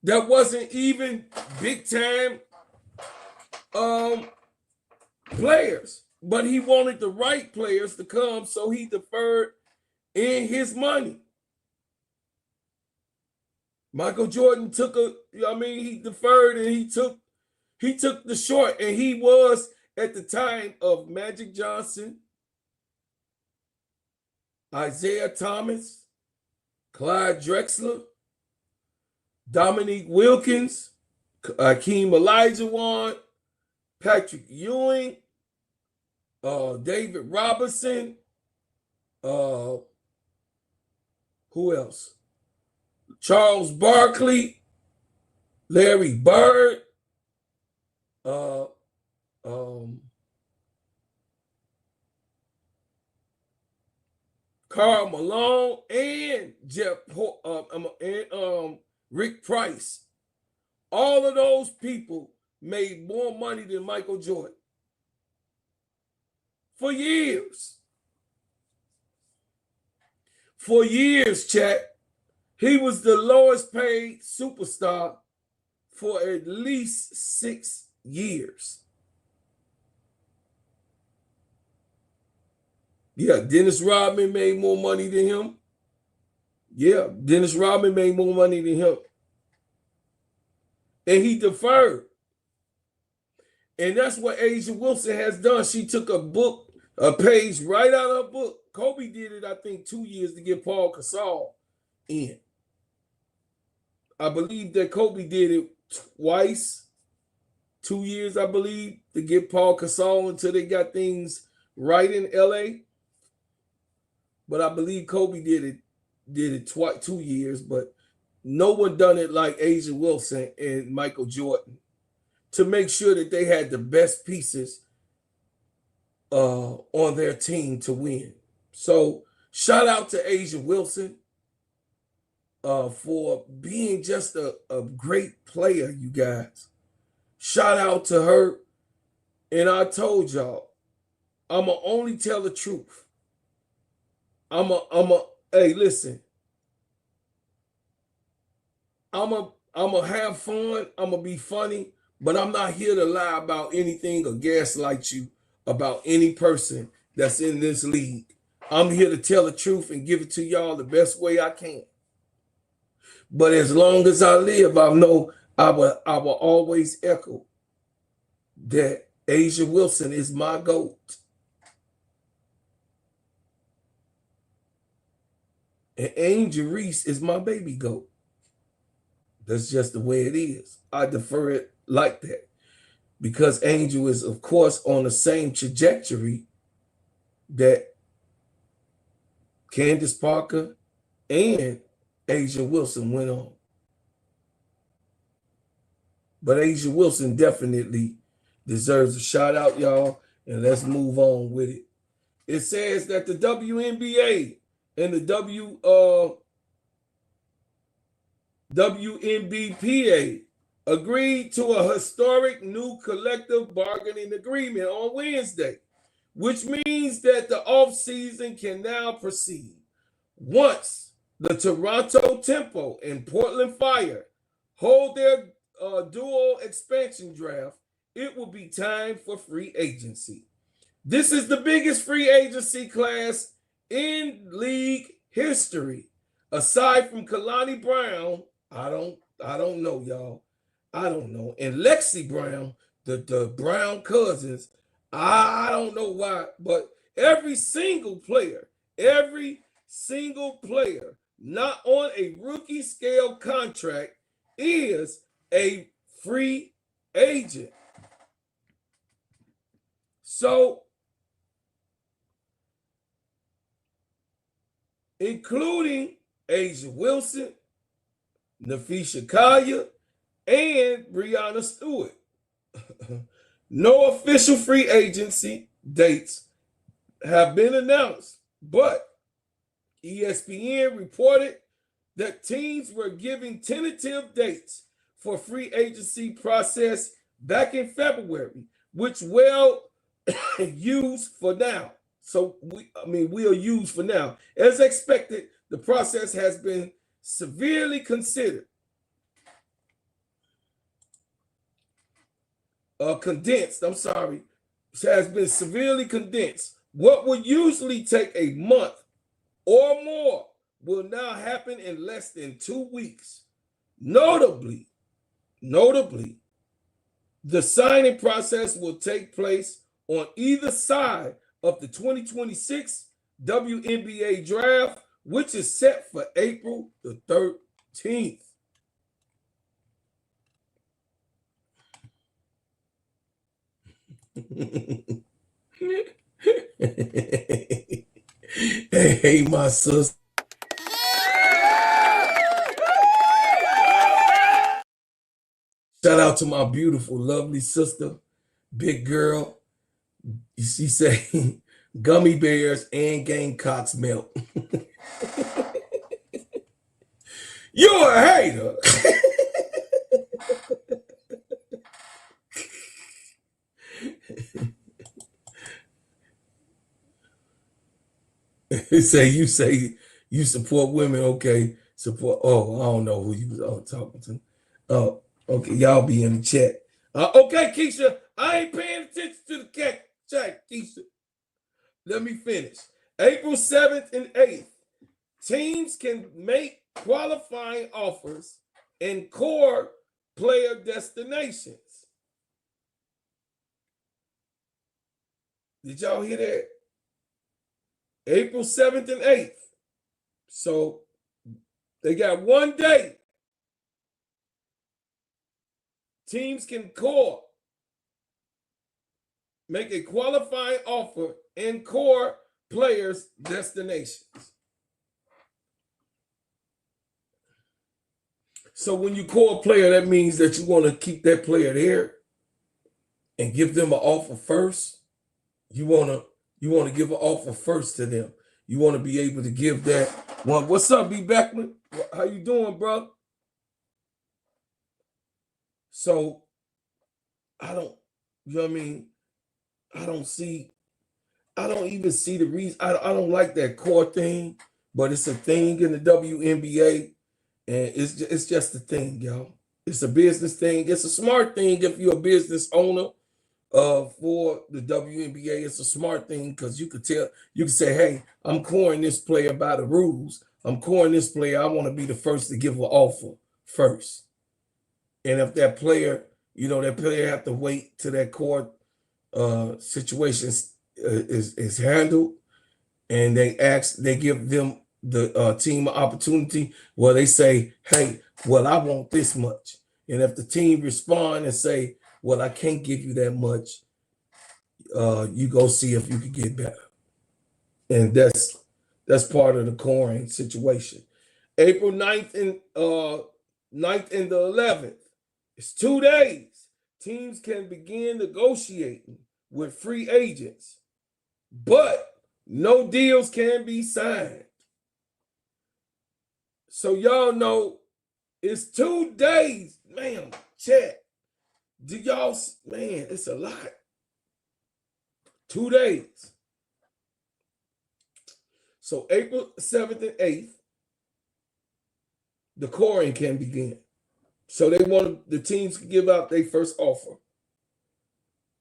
that wasn't even big time players, but he wanted the right players to come, so he deferred in his money. Michael Jordan he deferred and he took the short, and he was at the time of Magic Johnson, Isaiah Thomas, Clyde Drexler, Dominique Wilkins, Hakeem Olajuwon, Patrick Ewing, David Robinson, who else? Charles Barkley, Larry Bird, Karl Malone, and Rick Price. All of those people made more money than Michael Jordan for years. For years, chat. He was the lowest paid superstar for at least 6 years. Yeah, Dennis Rodman made more money than him. Yeah, Dennis Rodman made more money than him. And he deferred. And that's what Asia Wilson has done. She took a page right out of her book. Kobe did it, I think, 2 years to get Paul Gasol in. I believe that Kobe did it twice, 2 years, I believe, to get Paul Gasol until they got things right in LA. But I believe Kobe did it twice, 2 years, but no one done it like Asia Wilson and Michael Jordan to make sure that they had the best pieces on their team to win. So shout out to Asia Wilson for being just a great player, you guys. Shout out to her. And I told y'all, I'ma only tell the truth. Hey, listen. I'ma have fun. I'ma be funny, but I'm not here to lie about anything or gaslight you about any person that's in this league. I'm here to tell the truth and give it to y'all the best way I can. But as long as I live, I know I will always echo that Asia Wilson is my GOAT. And Angel Reese is my baby GOAT. That's just the way it is. I defer it like that because Angel is, of course, on the same trajectory that Candace Parker and Asia Wilson went on. But Asia Wilson definitely deserves a shout out, y'all, and let's move on with it. It says that the WNBA and the WNBPA agreed to a historic new collective bargaining agreement on Wednesday, which means that the offseason can now proceed. Once the Toronto Tempo and Portland Fire hold their dual expansion draft, it will be time for free agency. This is the biggest free agency class in league history. Aside from Kalani Brown, I don't know, y'all. I don't know. And Lexi Brown, the Brown cousins, I don't know why, but every single player not on a rookie scale contract is a free agent. So, including Asia Wilson, Nafisha Kaya, and Breanna Stewart. No official free agency dates have been announced, but ESPN reported that teams were giving tentative dates for free agency process back in February, which we'll use for now. So we'll use for now. As expected, the process has been severely considered. Condensed, has been severely condensed. What would usually take a month or more will now happen in less than 2 weeks. Notably, the signing process will take place on either side of the 2026 WNBA draft, which is set for April the 13th. Hey, my sister. Shout out to my beautiful, lovely sister, big girl. She say gummy bears and Gamecocks melt. You're a hater. You say you support women, okay? Support. Oh, I don't know who you was talking to. Oh, okay, y'all be in the chat. Okay, Keisha, I ain't paying attention to the chat, Keisha. Let me finish. April 7th and 8th, teams can make qualifying offers in core player destinations. Did y'all hear that? April 7th and 8th. So they got 1 day. Teams can make a qualifying offer in core players' destinations. So when you call a player, that means that you want to keep that player there and give them an offer first. You want to give an offer first to them. You want to be able to give that one. What's up, B. Beckman? How you doing, bro? So I don't, you know what I mean? I don't even see the reason. I don't like that core thing, but it's a thing in the WNBA, and it's just a thing, y'all. It's a business thing. It's a smart thing if you're a business owner for the WNBA. It's a smart thing because you could say, hey, I'm coring this player by the rules. I'm coring this player. I want to be the first to give an offer first. And if that player, that player have to wait till that court situation is handled, and they give them the team an opportunity where they say, hey, well, I want this much. And if the team respond and say, well, I can't give you that much, you go see if you can get better. And that's part of the coring situation. April 9th and 9th and the 11th. It's 2 days. Teams can begin negotiating with free agents, but no deals can be signed. So y'all know it's 2 days. Man, chat. Do y'all, man, it's a lot. 2 days. So April 7th and 8th, the coring can begin. So they want the teams to give out their first offer.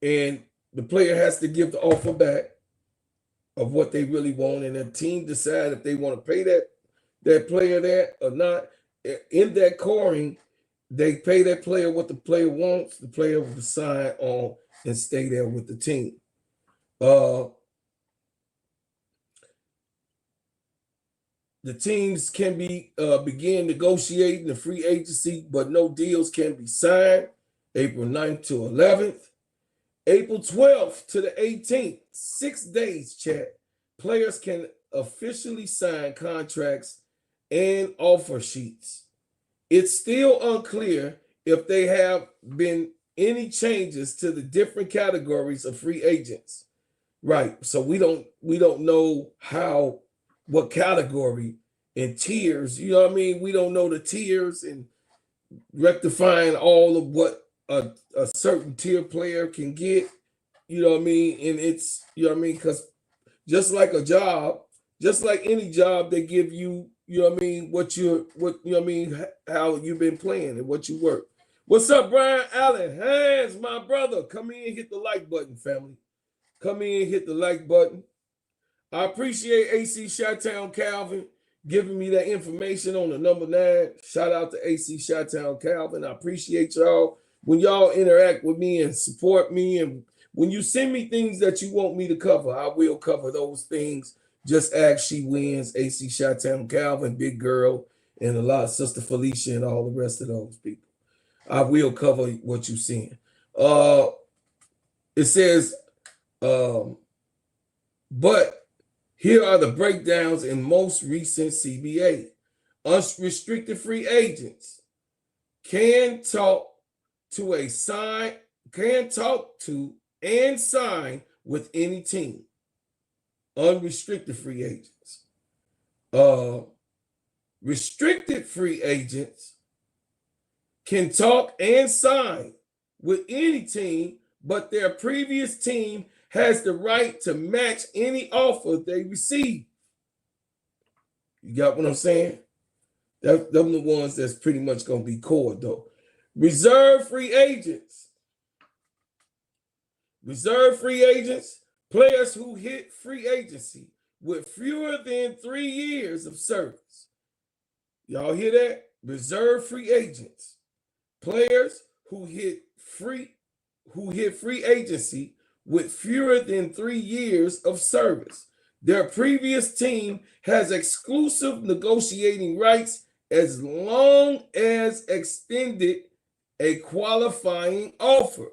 And the player has to give the offer back of what they really want. And the team decide if they want to pay that player that or not. In that coring, they pay that player what the player wants. The player will sign on and stay there with the team. The teams can begin negotiating the free agency, but no deals can be signed. April 9th to 11th. April 12th to the 18th, 6 days, chat. Players can officially sign contracts and offer sheets. It's still unclear if there have been any changes to the different categories of free agents. Right. So we don't know what category and tiers, you know what I mean? We don't know the tiers and rectifying all of what a certain tier player can get, you know what I mean? And it's, you know what I mean? Because just like a job, just like any job, they give you, you know what I mean, you know what I mean, how you've been playing and what you work. What's up, Brian Allen? Hands, my brother. Come in and hit the like button, family. Come in and hit the like button. I appreciate AC Chi-Town Calvin giving me that information on the number 9. Shout out to AC Chi-Town Calvin. I appreciate y'all. When y'all interact with me and support me, and when you send me things that you want me to cover, I will cover those things. Just ask She Wins, AC Chi-Town Calvin, Big Girl, and a lot of Sister Felicia and all the rest of those people. I will cover what you send. It says, but here are the breakdowns in most recent CBA. Unrestricted free agents can talk to and sign with any team. Unrestricted free agents. Restricted free agents can talk and sign with any team, but their previous team has the right to match any offer they receive. You got what I'm saying? Them the ones that's pretty much going to be core, though. Reserve free agents. Reserve free agents, players who hit free agency with fewer than 3 years of service. Y'all hear that? Reserve free agents. Players who hit free agency with fewer than 3 years of service. Their previous team has exclusive negotiating rights as long as extended a qualifying offer.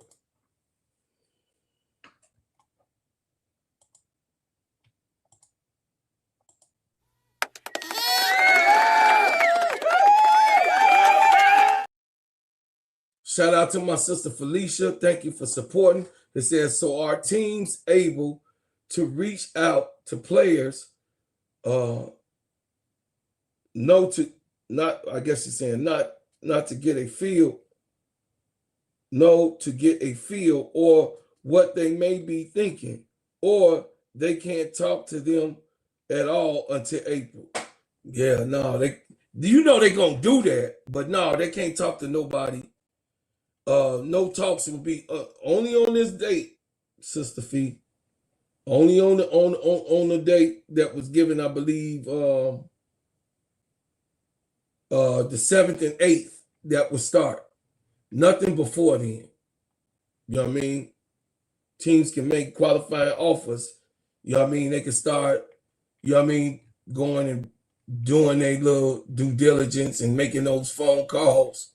Shout out to my sister Felicia. Thank you for supporting. It says, so our team's able to reach out to players, not to get a feel, or what they may be thinking, or they can't talk to them at all until April. Yeah, no, they're gonna do that, but no, they can't talk to nobody. No talks will be only on this date, Sister Fee. Only on the date that was given, I believe, the 7th and 8th that will start. Nothing before then. You know what I mean? Teams can make qualifying offers. You know what I mean? They can start, you know what I mean, going and doing their little due diligence and making those phone calls.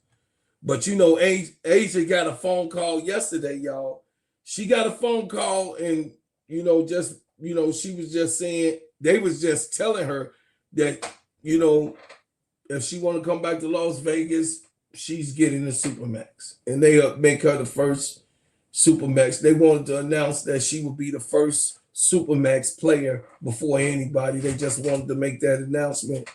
But Asia got a phone call yesterday, y'all. She got a phone call, and she was just saying, they was just telling her that, if she want to come back to Las Vegas, she's getting the Supermax. And they make her the first Supermax. They wanted to announce that she would be the first Supermax player before anybody. They just wanted to make that announcement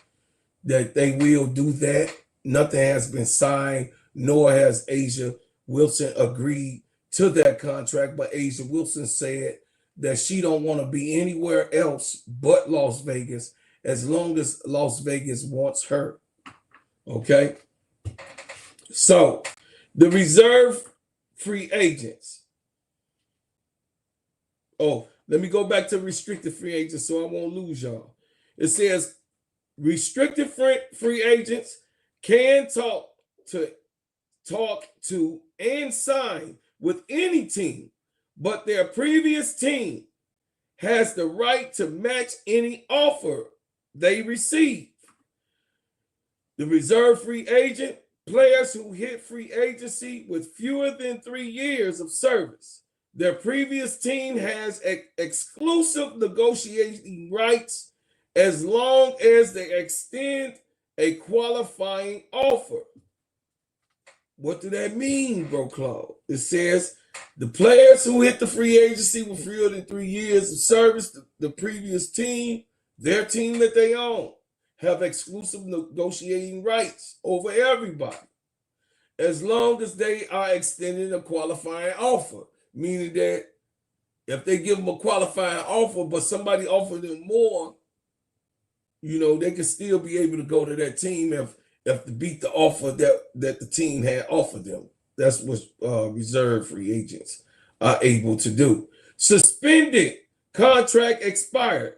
that they will do that. Nothing has been signed, nor has Asia Wilson agreed to that contract. But Asia Wilson said that she don't want to be anywhere else but Las Vegas as long as Las Vegas wants her. Okay? So, the reserve free agents. Oh, let me go back to restricted free agents so I won't lose y'all. It says restricted free agents can talk to and sign with any team, but their previous team has the right to match any offer they receive. The reserve free agent, players who hit free agency with fewer than 3 years of service. Their previous team has exclusive negotiating rights as long as they extend a qualifying offer. What do that mean, Bro Claude? It says the players who hit the free agency with fewer than 3 years of service, the previous team, their team that they own, have exclusive negotiating rights over everybody as long as they are extending a qualifying offer. Meaning that if they give them a qualifying offer, but somebody offered them more, they can still be able to go to that team if to beat the offer that the team had offered them. That's what reserve free agents are able to do. Suspended contract expired.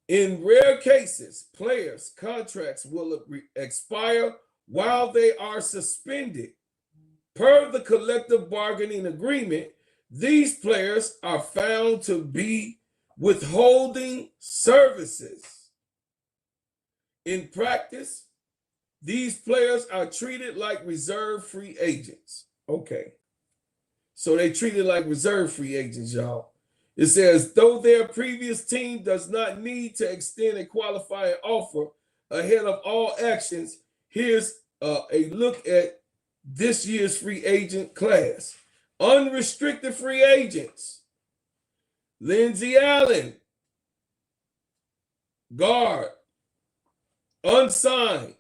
In rare cases, players' contracts will expire while they are suspended. Per the collective bargaining agreement, these players are found to be withholding services. In practice, these players are treated like reserve free agents. Okay. So they treated like reserve free agents, y'all. It says, though their previous team does not need to extend a qualifying offer ahead of all actions, here's a look at this year's free agent class. Unrestricted free agents. Lindsey Allen, guard, unsigned.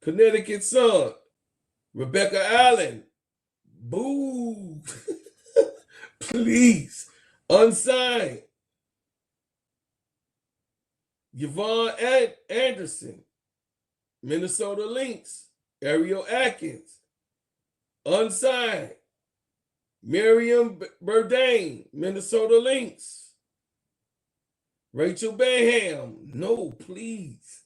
Connecticut Sun, Rebecca Allen, boo, please, unsigned. Yvonne Anderson, Minnesota Lynx, Ariel Atkins, unsigned. Miriam Burdain, Minnesota Lynx, Rachel Bayham, no, please.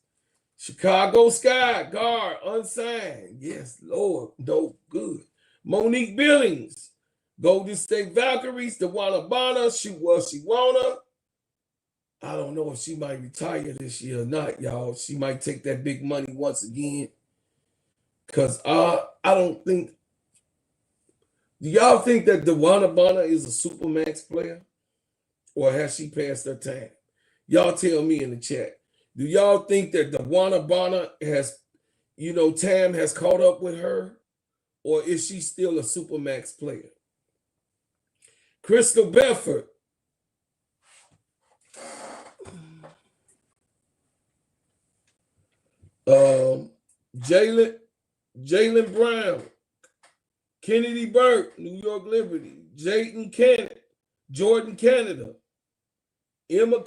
Chicago Sky, guard, unsigned. Yes, Lord, no, good. Monique Billings, Golden State Valkyries, Wnba, she wanna. I don't know if she might retire this year or not, y'all. She might take that big money once again. Because I don't think. Do y'all think that Wnba is a Supermax player? Or has she passed her time? Y'all tell me in the chat. Do y'all think that Wnba has, time has caught up with her? Or is she still a Supermax player? Crystal Bedford. Jalen Brown. Kennedy Burke, New York Liberty. Jordan Canada. Emma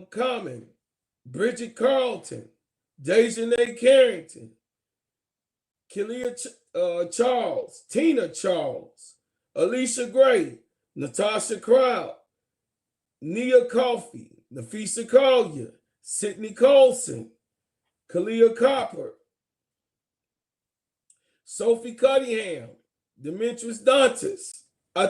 Common. Bridget Carlton. Dejanay Carrington. Kelia Charles. Tina Charles. Alicia Gray. Natasha Crowd. Nia Coffey. Nafisa Collier. Sydney Colson. Kalia Copper. Sophie Cunningham. Demetrius Dantas. I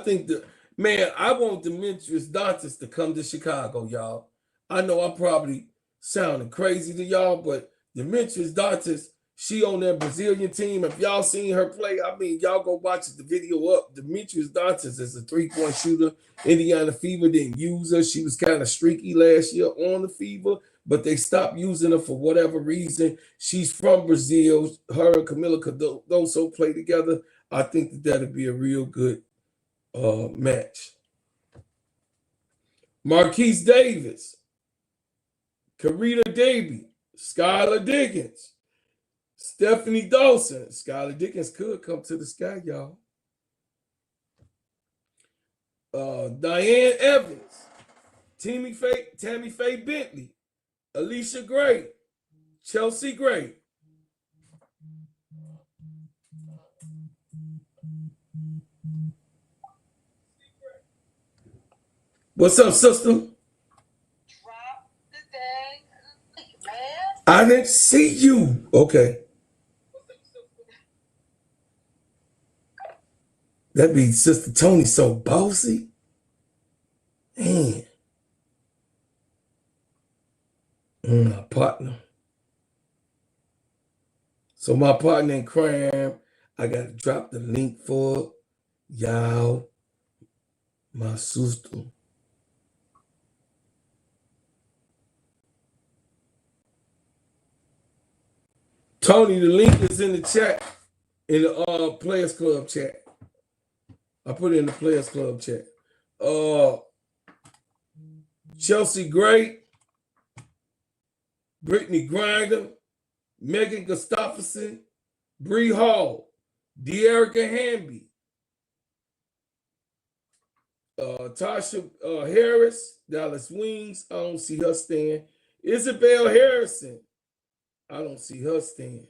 want Demetrius Dantas to come to Chicago, y'all. I know I'm probably sounding crazy to y'all, but Demetrius Dantas, she on that Brazilian team. If y'all seen her play, y'all go watch the video up. Demetrius Dantas is a three-point shooter. Indiana Fever didn't use her. She was kind of streaky last year on the Fever, but they stopped using her for whatever reason. She's from Brazil. Her and Camila Cardoso play together. I think that'd be a real good match. Marquise Davis, Karita Davey, Skylar Dickens, Stephanie Dawson. Skylar Dickens could come to the Sky, y'all. Diane Evans, Tammy Faye Bentley, Alicia Gray, Chelsea Gray. What's up, sister?
Drop the dang link, man.
I didn't see you. Okay. That be Sister Tony so bossy. Man. My partner. So my partner in crime, I got to drop the link for y'all. My sister. Tony, the link is in the chat, in the Players Club chat. I put it in the Players Club chat. Chelsea Gray, Brittany Grinder, Megan Gustafson, Bree Hall, De'Erica Hamby, Tasha Harris, Dallas Wings. I don't see her stand. Isabel Harrison. I don't see her stand.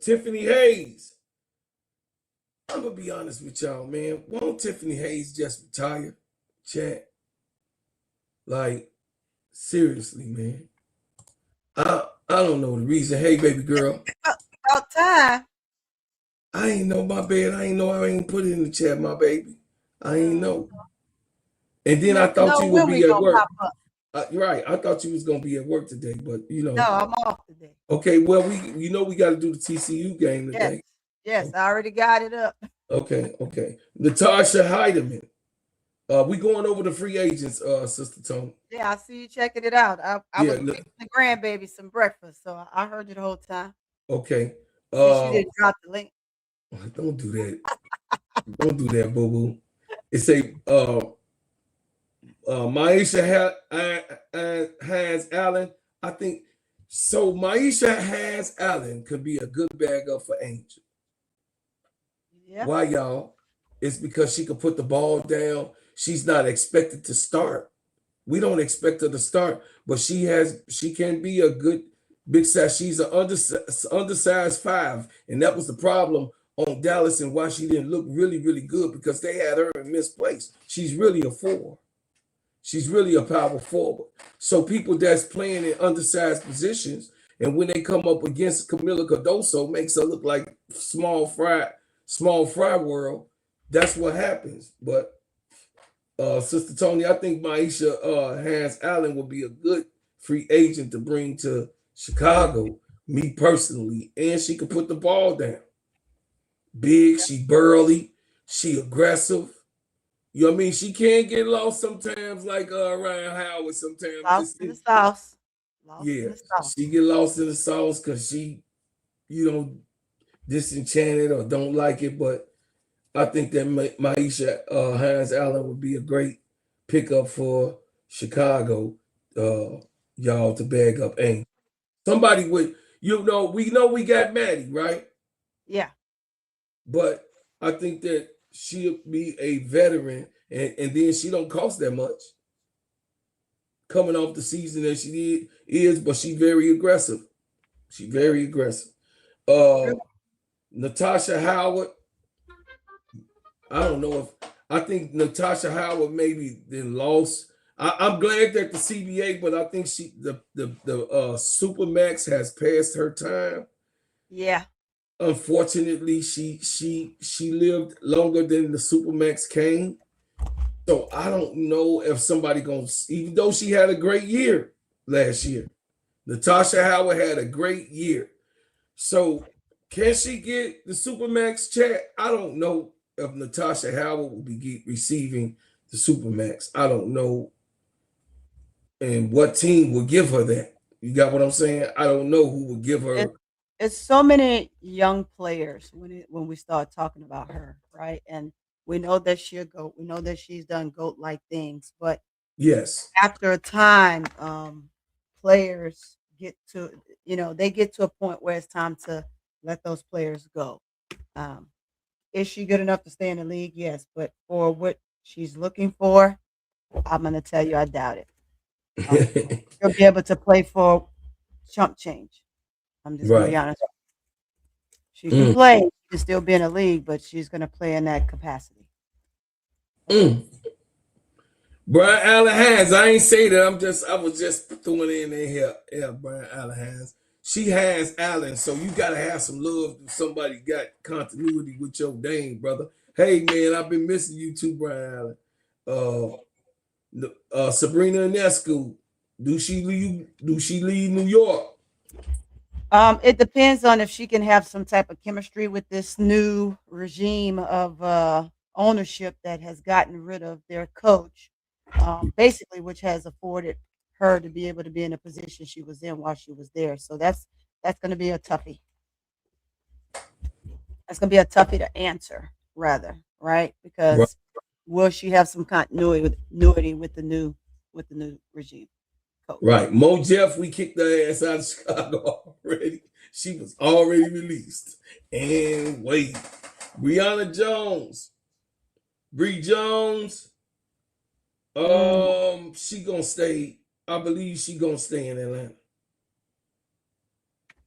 Tiffany Hayes. I'm gonna be honest with y'all, man. Won't Tiffany Hayes just retire? Chat. Like, seriously, man. I don't know the reason. Hey, baby girl.
About time.
I ain't know, my bad. I ain't put it in the chat, my baby. I ain't know. And then I thought you would be at work. Right. I thought you was gonna be at work today, but
No, I'm off today.
Okay, well, we got to do the TCU game today.
Yes, I already got it up.
Okay. Natasha Heidemann. We going over the free agents, Sister Tony.
Yeah, I see you checking it out. I was giving the grandbaby some breakfast, so I heard you the whole time.
Okay.
She didn't drop the link.
Don't do that. Don't do that, boo-boo. It say Maisha has Allen. I think so. Maisha has Allen could be a good backup for Angel.
Yeah.
Why, y'all? It's because she could put the ball down. She's not expected to start. We don't expect her to start, but she can be a good big size. She's an undersized 5, and that was the problem on Dallas and why she didn't look really, really good, because they had her in misplaced. She's really a 4. She's really a power forward. So people that's playing in undersized positions, and when they come up against Camila Cardoso, makes her look like small fry world. That's what happens. But Sister Tony, I think Maisha Hans Allen would be a good free agent to bring to Chicago, me personally. And she could put the ball down. Big, she burly, she aggressive. You know what I mean? She can get lost sometimes, like Ryan Howard sometimes.
Lost in the sauce.
She get lost in the sauce because she, disenchanted or don't like it. But I think that Maisha Hines Allen would be a great pickup for Chicago, y'all, to bag up Ainge. Somebody would, we know we got Maddie, right?
Yeah.
But I think that she'll be a veteran, and then she don't cost that much. Coming off the season that she is, but she's very aggressive. She's very aggressive. Natasha Howard, I don't know I think Natasha Howard maybe then lost. I'm glad that the CBA, but I think the Supermax has passed her time.
Yeah.
Unfortunately, she lived longer than the Supermax came. So I don't know if somebody even though she had a great year last year. Natasha Howard had a great year. So can she get the Supermax check? I don't know if Natasha Howard will be receiving the Supermax. I don't know. And what team will give her that? You got what I'm saying? I don't know who will give her.
It's so many young players when we start talking about her, right? And we know that she'll go. We know that she's done GOAT-like things, but
yes,
after a time, players get to, they get to a point where it's time to let those players go. Is she good enough to stay in the league? Yes, but for what she's looking for, I'm going to tell you, I doubt it. She'll be able to play for chump change. I'm just going to be honest. She can play. She can still be in the league, but she's going to play in that capacity.
Brian Allen Hines. I ain't say that. I was just throwing it in there. Yeah, Brian Allen Hines. She has Allen, so you got to have some love if somebody got continuity with your Dame, brother. Hey, man, I've been missing you too, Brian Allen. Sabrina Ionescu, do she leave New York?
It depends on if she can have some type of chemistry with this new regime of ownership that has gotten rid of their coach, basically, which has afforded her to be able to be in a position she was in while she was there. So that's going to be a toughie. That's going to be a toughie to answer, rather, right? Because will she have some continuity with the new regime coach?
Right. Mo Jeff, we kicked her ass out of Chicago already. She was already released. And wait, Brianna Jones, Bree Jones, she gonna stay. I believe she gonna stay in Atlanta.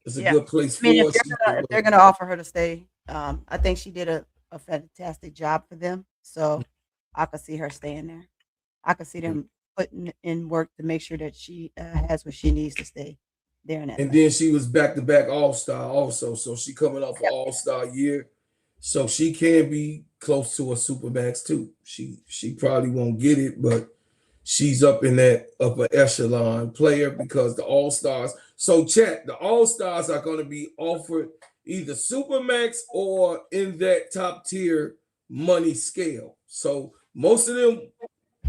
It's a good place for her.
If they're gonna offer her to stay, I think she did a fantastic job for them. So I could see her staying there. I could see them putting in work to make sure that she has what she needs to stay there in Atlanta.
And then she was back-to-back All-Star also. So she coming off an All-Star year. So she can be close to a Supermax too. She probably won't get it, but she's up in that upper echelon player because the All-Stars. So check, the All-Stars are going to be offered either Supermax or in that top tier money scale. So most of them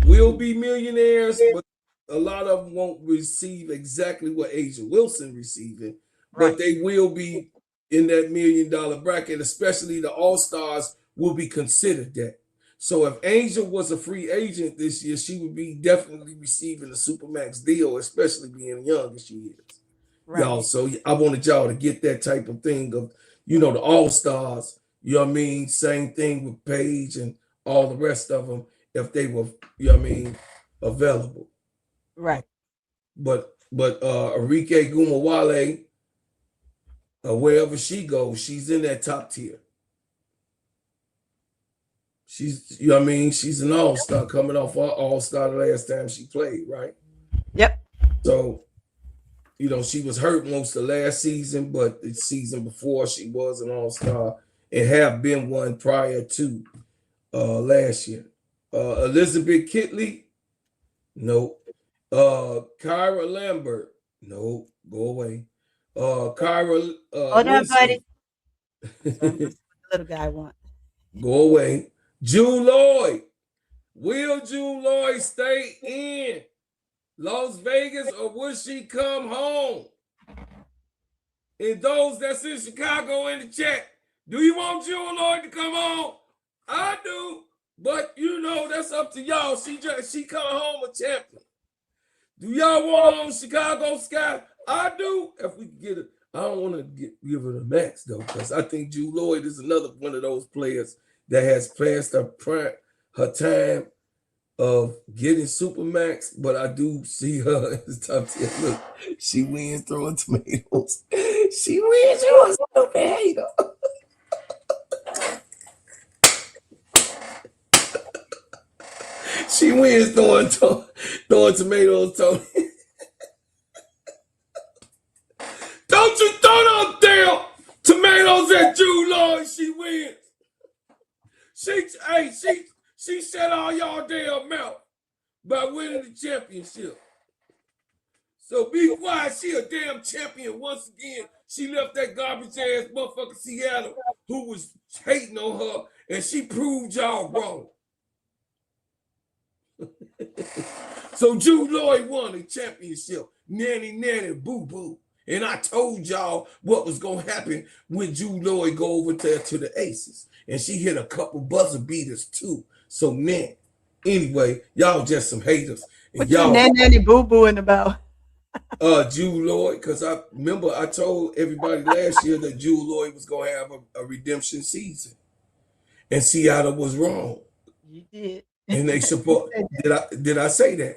will be millionaires, but a lot of them won't receive exactly what A'ja Wilson receiving, but they will be in that $1 million bracket, especially the All-Stars will be considered that. So if A'ja was a free agent this year, she would be definitely receiving a Supermax deal, especially being young as she is. Y'all, so I wanted y'all to get that type of thing of, the All-Stars, you know what I mean? Same thing with Paige and all the rest of them, if they were, available.
Right.
But Arike Gumawale, wherever she goes, she's in that top tier. She's, you know what I mean? She's an all-star coming off her all-star the last time she played, right?
Yep.
So, you know, she was hurt most of last season, but the season before she was an all-star and have been one prior to last year. Elizabeth Kitley, nope. Kyra Lambert, nope. Go away. Kyra
Hold on, buddy.
Winston,
The little guy wants.
go away. Jewel Lloyd. Will Jewel Lloyd stay in Las Vegas or will she come home? And those that's in Chicago in the chat, do you want Jewel Lloyd to come home? I do, but you know that's up to y'all. She come home a champion. Do y'all want her on Chicago Sky? I do. If we get it, I don't want to give her the max though, because I think Jewel Lloyd is another one of those players that has passed her time of getting Supermax, but I do see her as top 10. Look, she wins throwing tomatoes. She wins. You a stupid hater. She wins throwing tomatoes, Tony. Don't you throw those damn tomatoes at Jewel Lloyd. She wins. She shut all y'all damn mouth by winning the championship. So be quiet. She a damn champion once again. She left that garbage ass motherfucker Seattle who was hating on her, and she proved y'all wrong. So Jewel Lloyd won the championship. Nanny, boo-boo. And I told y'all what was going to happen when Jewel Lloyd go over to the Aces. And she hit a couple buzzer beaters too. So anyway, y'all just some haters. And
What
y'all
you nanny boo-booing about?
Jewel Lloyd, because I remember I told everybody last year that Jewel Lloyd was going to have a redemption season. And Seattle was wrong.
You did.
And they support. Did I say that?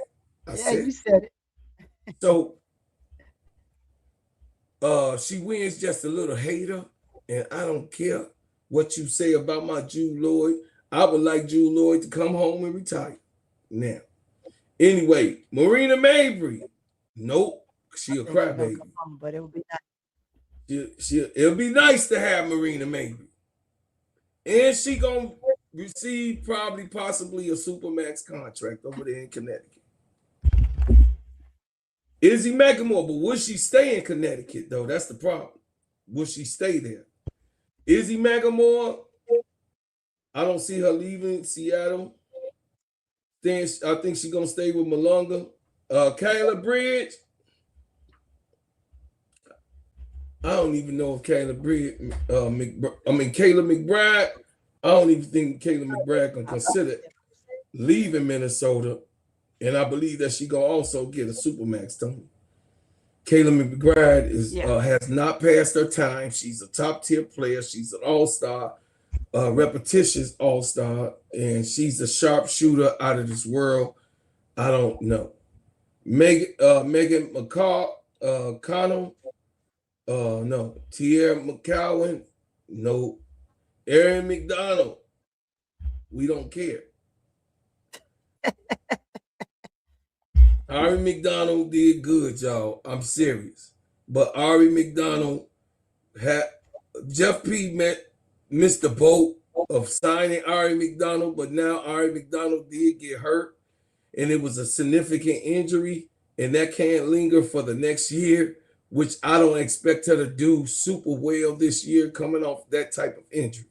You said it.
So she wins just a little hater, and I don't care what you say about my Jewel Lloyd. I would like Jewel Lloyd to come home and retire now. Anyway, Marina Mabry, nope, she a crybaby.
But it would be nice.
It'll be nice to have Marina Mabry, and she gonna receive possibly a Supermax contract over there in Connecticut. Izzy McElmore, but will she stay in Connecticut though? That's the problem. Will she stay there? Izzy McElmore, I don't see her leaving Seattle. Then I think she's gonna stay with Malonga. Kayla Bridge, I don't even know if Kayla McBride. I don't even think Kayla McBride can consider leaving Minnesota. And I believe that she gonna also get a Supermax, Tony. Kayla McBride has not passed her time. She's a top-tier player. She's an all-star, repetitious all-star, and she's a sharpshooter out of this world. I don't know. Megan McConnell, no. Tierra McCowan, no. Aaron McDonald, we don't care. Ari McDonald did good, y'all. I'm serious. But Ari McDonald Jeff P. missed the boat of signing Ari McDonald, but now Ari McDonald did get hurt, and it was a significant injury, and that can't linger for the next year, which I don't expect her to do super well this year coming off that type of injury.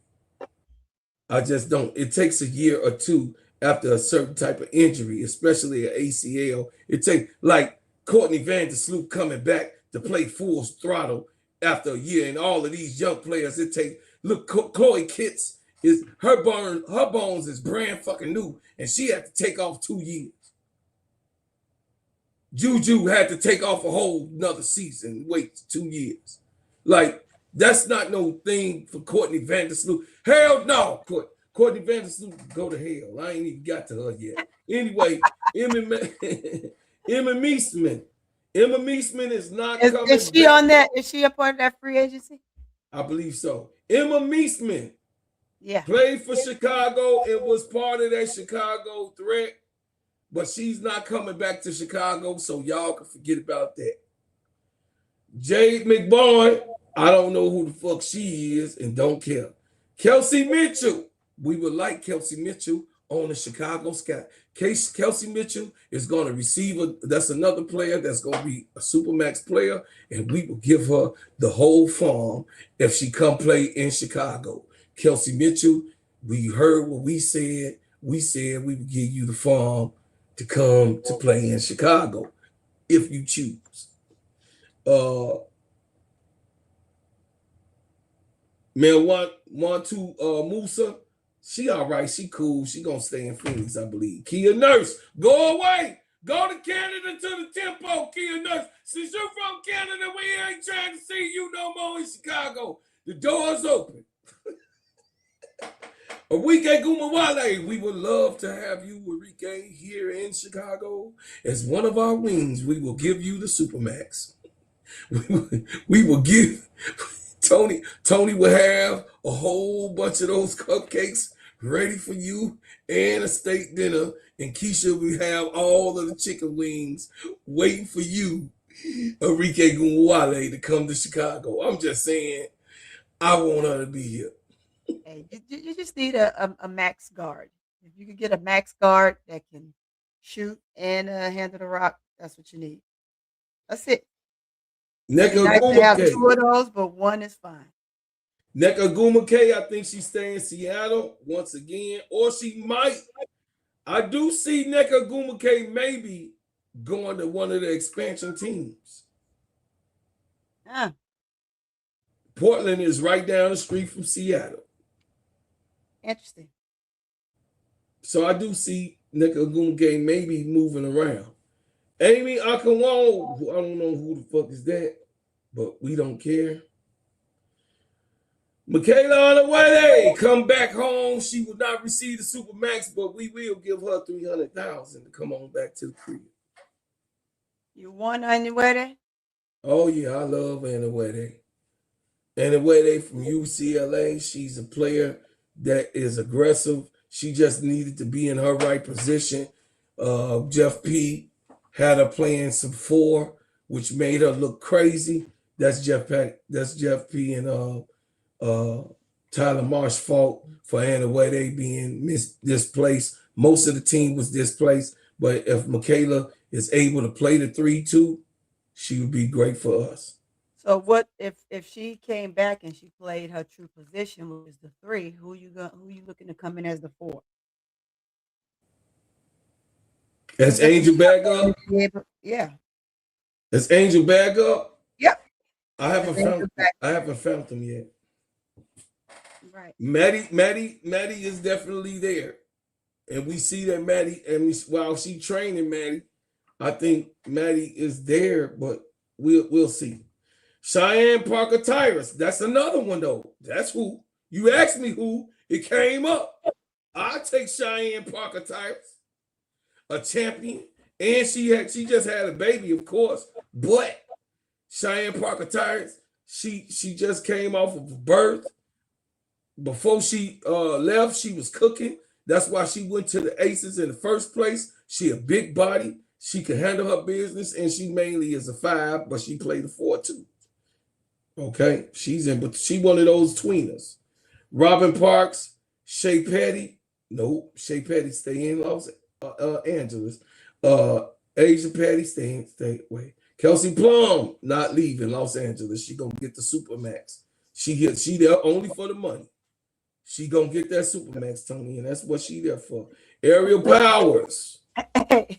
I just don't. It takes a year or two after a certain type of injury, especially an ACL. It takes, like Courtney Vandersloot coming back to play full throttle after a year, and all of these young players, it takes. Look, Chloe Kitts is her bones is brand fucking new, and she had to take off 2 years. Juju had to take off a whole another season, wait 2 years. Like, that's not no thing for Courtney Vandersloot. Hell no, Courtney Vandersloot, go to hell. I ain't even got to her yet. Anyway, Emma Meesman. Emma Meesman is not coming.
Is she back on that? Is she a part of that free agency?
I believe so. Emma Meesman
Yeah.
Played for Chicago and was part of that Chicago threat, but she's not coming back to Chicago, so y'all can forget about that. Jade McBowen, I don't know who the fuck she is and don't care. Kelsey Mitchell, we would like Kelsey Mitchell on the Chicago Sky. Kelsey Mitchell is going to receive that's another player that's going to be a Supermax player, and we will give her the whole farm if she come play in Chicago. Kelsey Mitchell, we heard what we said. We said we would give you the farm to come to play in Chicago if you choose. Man, one, two, Musa, she all right. She cool. She gonna stay in Phoenix, I believe. Kia Nurse, go away. Go to Canada to the tempo, Kia Nurse. Since you're from Canada, we ain't trying to see you no more in Chicago. The door's open. Wnba Gumawale, we would love to have you, Enrique, here in Chicago. As one of our wings, we will give you the Supermax. We will give Tony will have a whole bunch of those cupcakes ready for you and a steak dinner, and Keisha will have all of the chicken wings waiting for you, Enrique Gumawale, to come to Chicago. I'm just saying, I want her to be here.
Hey, you just need a max guard. If you could get a max guard that can shoot and handle the rock, that's what you need. That's it. Nice to have two of those, but one is fine.
Nneka Ogwumike, I think she stay in Seattle once again, or she might. I do see Nneka Ogwumike maybe going to one of the expansion teams. Portland is right down the street from Seattle.
Interesting.
So I do see Nneka Ogwumike maybe moving around. Amy Akinwon, I don't know who the fuck is that, but we don't care. Michaela Onwuede, come back home. She will not receive the Supermax, but we will give her $300,000 to come on back to the crib.
You want Onwuede?
Oh yeah, I love Onwuede. Onwuede from UCLA. She's a player that is aggressive. She just needed to be in her right position. Jeff P had her playing some 4, which made her look crazy. That's Jeff P and Tyler Marsh's fault for Onwuede being displaced. Most of the team was displaced, but if Michaela is able to play the 3-2, she would be great for us.
So what if she came back and she played her true position, which is the 3? Who you looking to come in as the 4?
As Angel back up?
Yeah.
As Angel back up?
Yep.
I haven't found them yet.
Right.
Maddie is definitely there. And we see that Maddie, and while she training Maddie, I think Maddie is there, but we'll see. Cheyenne Parker Tyrus, that's another one though. That's who. You asked me who, it came up. I'll take Cheyenne Parker Tyrus, a champion, and she just had a baby, of course. But Cheyenne Parker Tyrus, she just came off of a birth. Before she left, she was cooking. That's why she went to the Aces in the first place. She a big body. She can handle her business, and she mainly is a 5, but she played a 4 too. Okay, but she one of those tweeners. Robin Parks, Shea Petty. Nope, Shea Petty stay in Los Angeles. Asia Petty stay away. Kelsey Plum not leaving Los Angeles. She gonna get the Supermax. She there only for the money. She gonna get that Supermax, Tony, and that's what she there for. Ariel Powers. Hey,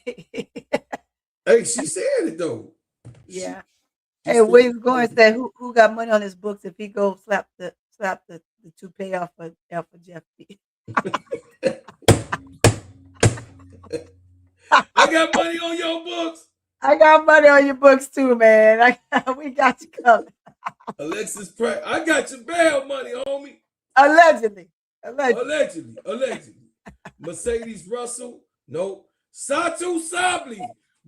she said it though.
Yeah. Hey, where you going to say who got money on his books if he go slap the toupee off for Jeff P?
I got money on your books.
I got money on your books too, man. We got you covered.
Alexis Pratt, I got your bail money, homie.
Allegedly.
Mercedes Russell, no. Satu Sabli,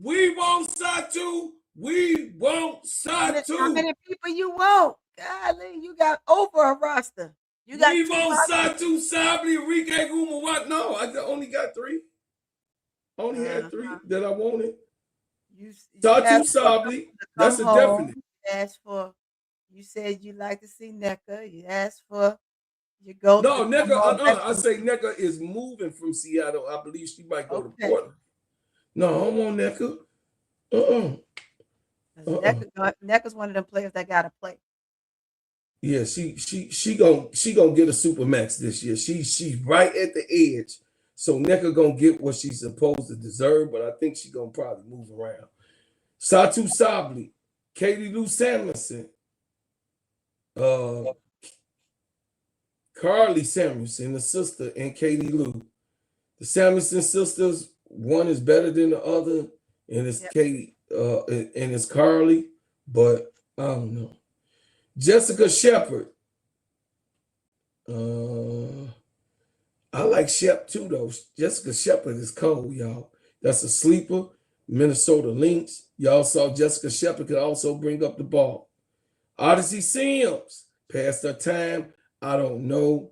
we want Satu. We want Satu.
How many people you want? Golly, you got over a roster. You got
Revo,
two
Satu, Sabli, Enrique, Guma. What? No, I only got 3. Only had 3 that I wanted.
You
Satu,
asked for
Sabli.
to
That's
come
a
home.
definite.
You asked for. You said you like to see NECA. You asked for your goat.
No, NECA. I say NECA is moving from Seattle. I believe she might go to Portland. No, I don't want NECA.
NECA's one of them players that gotta play.
Yeah, she gonna get a super max this year. She's right at the edge. So NECA gonna get what she's supposed to deserve, but I think she's gonna probably move around. Satu Sabli, Katie Lou Samuelson, Carly Samuelson, the sister, and Katie Lou. The Samuelson sisters, one is better than the other, and it's Katie, and it's Carly, but I don't know. Jessica Shepard. I like Shep too, though. Jessica Shepard is cold, y'all. That's a sleeper. Minnesota Lynx. Y'all saw Jessica Shepard could also bring up the ball. Odyssey Sims, past her time. I don't know.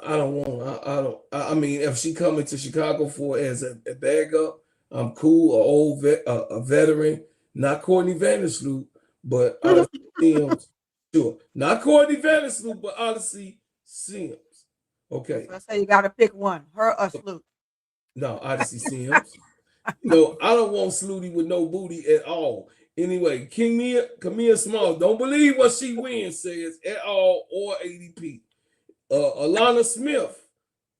I mean, if she coming to Chicago for as a backup, I'm cool. A veteran, not Courtney Vandersloot, but Odyssey Sims. Sure, not Courtney Vandersloot, but Odyssey Sims. Okay.
So I say you got to pick one, her or Sloot.
No, Odyssey Sims. No, I don't want Slooty with no booty at all. Anyway, Camilla Small, don't believe what she wins says at all or ADP. Alana Smith,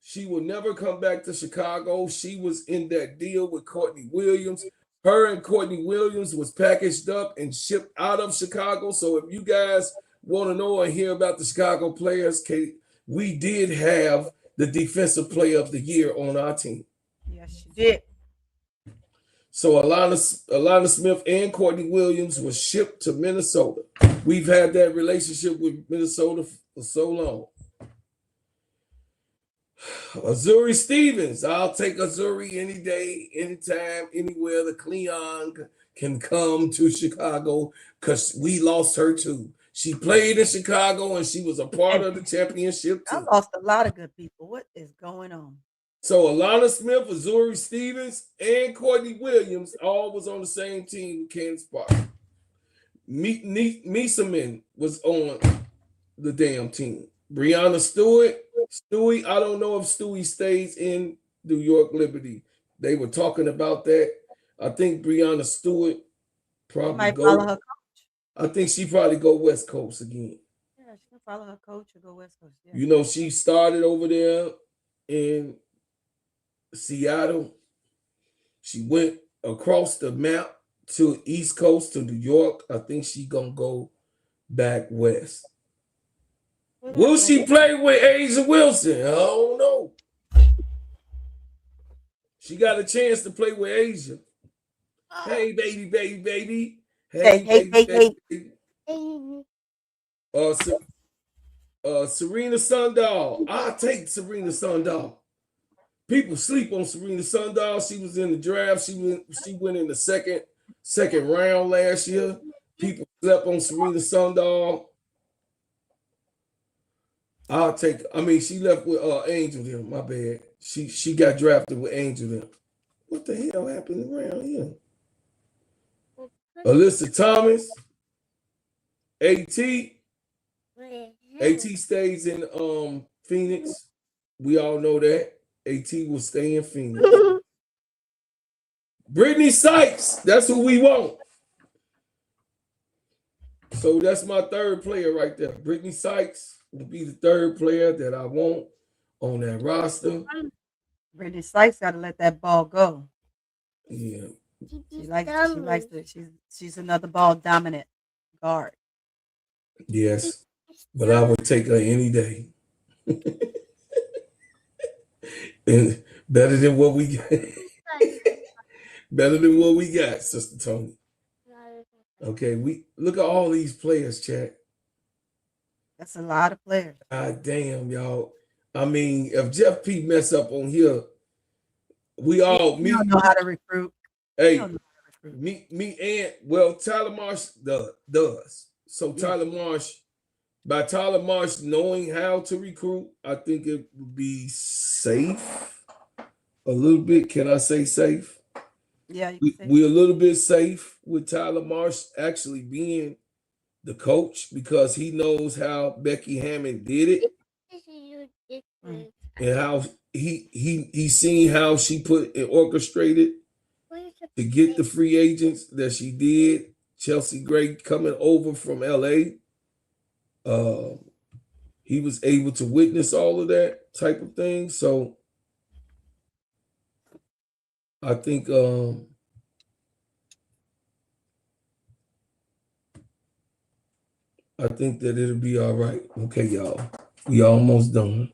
she will never come back to Chicago. She was in that deal with Courtney Williams. Her and Courtney Williams was packaged up and shipped out of Chicago. So if you guys want to know and hear about the Chicago players, we did have the defensive player of the year on our team.
Yes, she did.
So Alana Smith and Courtney Williams was shipped to Minnesota. We've had that relationship with Minnesota for so long. Azuri Stevens. I'll take Azuri any day, anytime, anywhere the Cleon can come to Chicago because we lost her too. She played in Chicago and she was a part of the championship too.
I lost a lot of good people. What is going on?
So Alana Smith, Azuri Stevens, and Courtney Williams all was on the same team with Candace Parker. Mieseman was on the damn team. Brianna Stewie, I don't know if Stewie stays in New York Liberty. They were talking about that. I think Brianna Stewart probably go. I think she probably go West Coast again.
Yeah, she can follow her coach or go West Coast. Yeah.
You know, she started over there in Seattle. She went across the map to East Coast to New York. I think she gonna go back west. Will she play with Asia Wilson? I don't know. She got a chance to play with Asia. Hey, baby. Hey. Serena Sundahl. I'll take Serena Sundahl. People sleep on Serena Sundahl. She was in the draft. She went in the second round last year. People slept on Serena Sundahl. She left with Angel there. My bad. She got drafted with Angel there. What the hell happened around here? Alyssa Thomas. AT stays in Phoenix. We all know that. AT will stay in Phoenix. Brittany Sykes. That's who we want. So that's my third player right there. Brittany Sykes will be the third player that I want on that roster.
Brittany Sykes got to let that ball go.
Yeah.
She's another ball dominant guard.
Yes. But I would take her any day. And better than what we got. Better than what we got, Sister Tony. Okay, we look at all these players, chat.
That's a lot of players.
God damn, y'all. I mean, if Jeff P mess up on here, we don't
know how to recruit.
Hey, me and Tyler Marsh does. So Tyler Marsh by Tyler Marsh knowing how to recruit, I think it would be safe a little bit. Can I say safe?
Yeah, you can say
We're a little bit safe with Tyler Marsh actually being the coach because he knows how Becky Hammond did it and how he's seen how she put and orchestrated to get the free agents that she did. Chelsea Gray coming over from LA. He was able to witness all of that type of thing. So I think that it'll be all right. Okay, y'all. We almost done.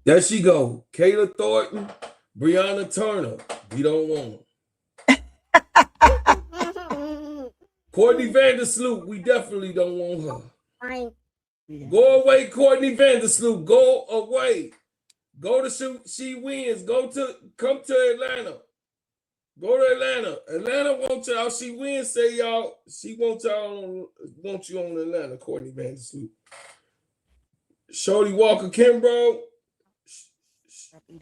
There she go. Kayla Thornton, Brianna Turner. We don't want her. Courtney Vandersloot. We definitely don't want her.
Yeah.
Go away, Courtney Vandersloot. Go away. Go to shoot. She wins. Come to Atlanta. Go to Atlanta. Atlanta wants y'all. She wins. Say y'all. She wants y'all. Want you on Atlanta, Courtney Vandersloot. Shorty Walker Kimbrough.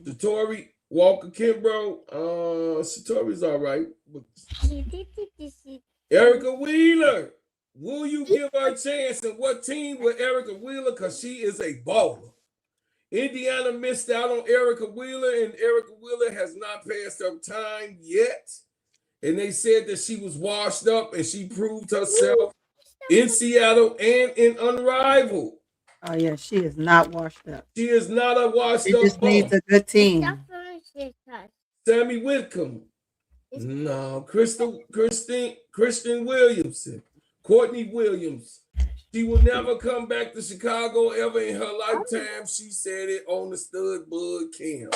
Satori Walker Kimbrough. Satori's all right. Erica Wheeler. Will you give her a chance? And what team with Erica Wheeler? Because she is a baller. Indiana missed out on Erica Wheeler, and Erica Wheeler has not passed her time yet. And they said that she was washed up, and she proved herself in Seattle and in Unrivaled.
Oh yeah, she is not washed up.
She is not a washed
She
up
just needs
ball.
a good team.
Sammy Whitcomb. No, Christian Williamson. Courtney Williams. She will never come back to Chicago ever in her lifetime. She said it on the Stud Bud Cam.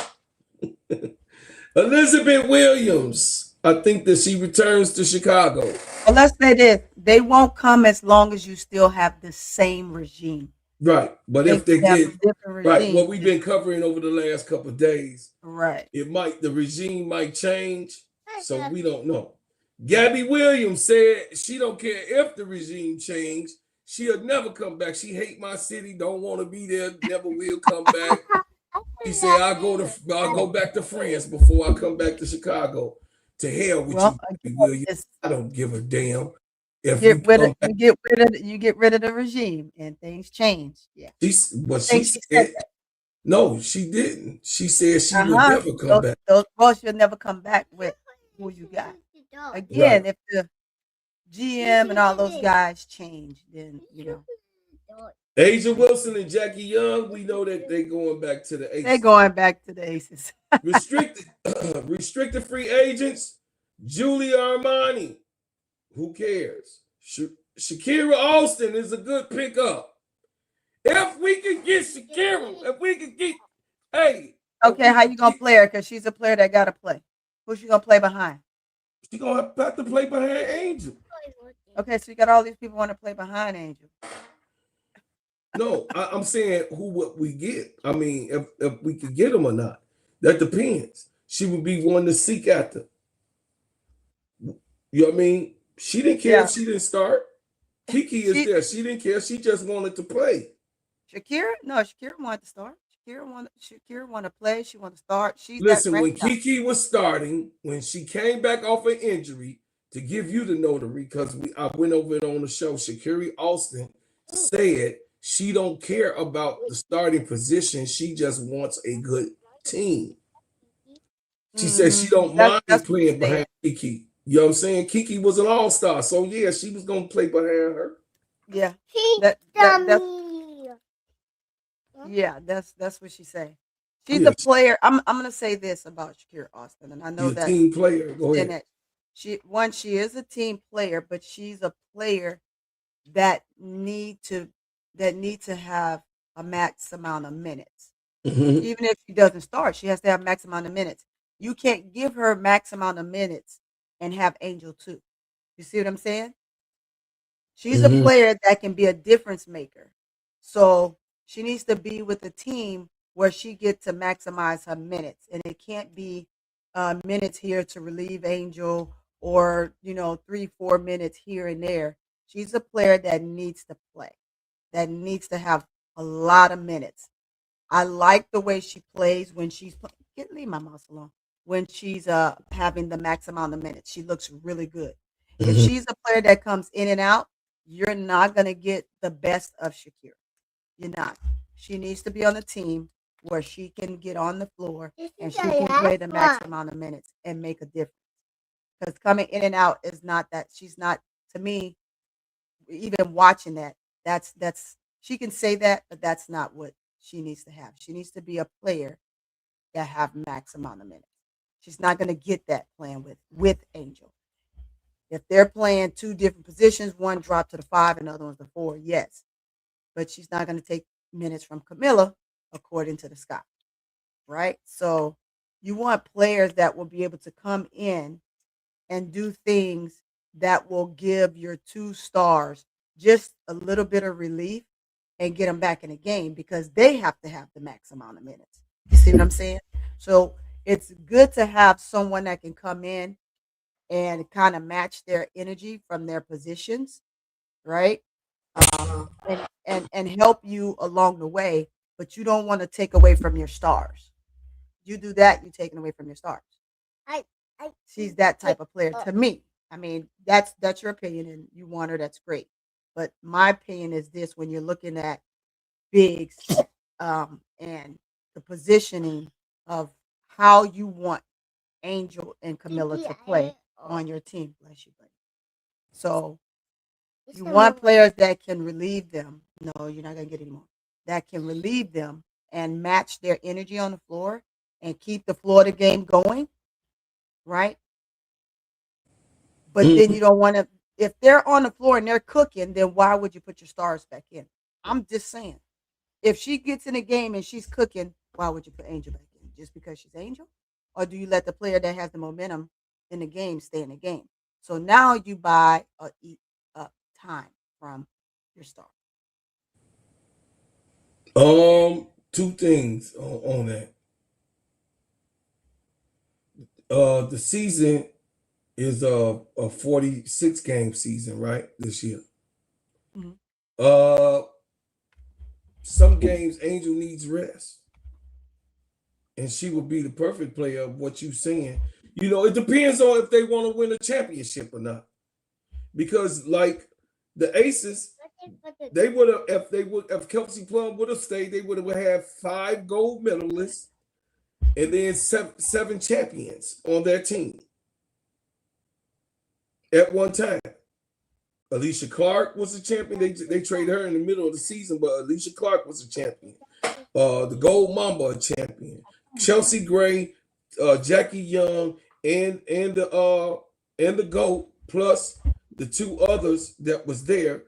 Elizabeth Williams. I think that she returns to Chicago.
Well, let's say this. They won't come as long as you still have the same regime.
Right. But if they
have
get
a different regime,
right, what we've been covering over the last couple of days,
right,
the regime might change. So we don't know. Gabby Williams said she don't care if the regime changed. She'll never come back. She hate my city, don't want to be there, never will come back. She said, I'll go back to France before I come back to Chicago. To hell with you, Gabby Williams. I don't give a damn. If
you get rid of the regime and things change. Yeah.
She said no, she didn't. She said she would never come back.
Those boys should never come back with who you got. Again, if the GM and all those guys change, then
Asia Wilson and Jackie Young, we know that they're going back to the Aces.
They're going back to the Aces.
Restricted free agents, Julia Armani. Who cares? Shakira Austin is a good pickup. If we can get Shakira, if we can get,
okay, how you gonna play her? Because she's a player that gotta play. Who's she gonna play behind?
She's gonna have to play behind Angel.
Okay, so you got all these people want to play behind Angel.
No, I'm saying who would we get? I mean, if we could get them or not. That depends. She would be one to seek after. You know what I mean? She didn't care if she didn't start. Kiki is there. She didn't care. She just wanted to play.
Shakira wanted to start. Shakira wanted to play. She wanted to start.
Listen, when Kiki was starting, when she came back off an injury, to give you the notary, because I went over it on the show, Shakira Austin said she don't care about the starting position. She just wants a good team. She said she don't mind playing behind Kiki. You know what I'm saying? Kiki was an all-star. So, yeah, she was going to play behind her.
Yeah. That's what she said. She's a player. I'm going to say this about Shakira Austin, and I know that
team player. Go ahead.
She is a team player, but she's a player that need to have a max amount of minutes.
Mm-hmm.
Even if she doesn't start, she has to have max amount of minutes. You can't give her max amount of minutes and have Angel too. You see what I'm saying? She's a player that can be a difference maker. So she needs to be with a team where she gets to maximize her minutes. And it can't be minutes here to relieve Angel or, 3-4 minutes here and there. She's a player that needs to play. that needs to have a lot of minutes. I like the way she plays when she's leave my mouse alone. When she's having the max amount of minutes, she looks really good. If she's a player that comes in and out, you're not gonna get the best of Shakira. You're not. She needs to be on a team where she can get on the floor and she can play the max amount of minutes and make a difference. Because coming in and out is not that. She's not, to me, even watching that. That's she can say that, but that's not what she needs to have. She needs to be a player that have max amount of minutes. She's not going to get that playing with Angel. If they're playing two different positions, one drop to the 5 and the other one's the 4, yes. But she's not going to take minutes from Camilla, according to the Scott, right? So you want players that will be able to come in and do things that will give your 2 stars just a little bit of relief and get them back in the game because they have to have the max amount of minutes. You see what I'm saying? So it's good to have someone that can come in and kind of match their energy from their positions, right? And help you along the way, but you don't want to take away from your stars. You do that, you're taking away from your stars. She's that type of player to me. I mean, that's your opinion, and you want her, that's great. But my opinion is this: when you're looking at bigs, and the positioning of how you want Angel and Camilla to play on your team. Bless you, buddy. So you want players that can relieve them. No, you're not gonna get any more. That can relieve them and match their energy on the floor and keep the Florida game going, right? But then you don't want to. If they're on the floor and they're cooking, then why would you put your stars back in? I'm just saying. If she gets in a game and she's cooking, why would you put Angel back in? Just because she's Angel? Or do you let the player that has the momentum in the game stay in the game? So now you buy or eat up time from your star.
Two things on that. The season is a 46 game season, right? This year. Mm-hmm. Some games Angel needs rest. And she would be the perfect player of what you're saying. You know, it depends on if they want to win a championship or not. Because like the Aces, they would have if Kelsey Plum would have stayed, they would have had 5 gold medalists and then seven champions on their team at one time. Alicia Clark was a champion. They traded her in the middle of the season, but Alicia Clark was a champion. The Gold Mamba a champion. Chelsea Gray, Jackie Young, and the GOAT plus the 2 others that was there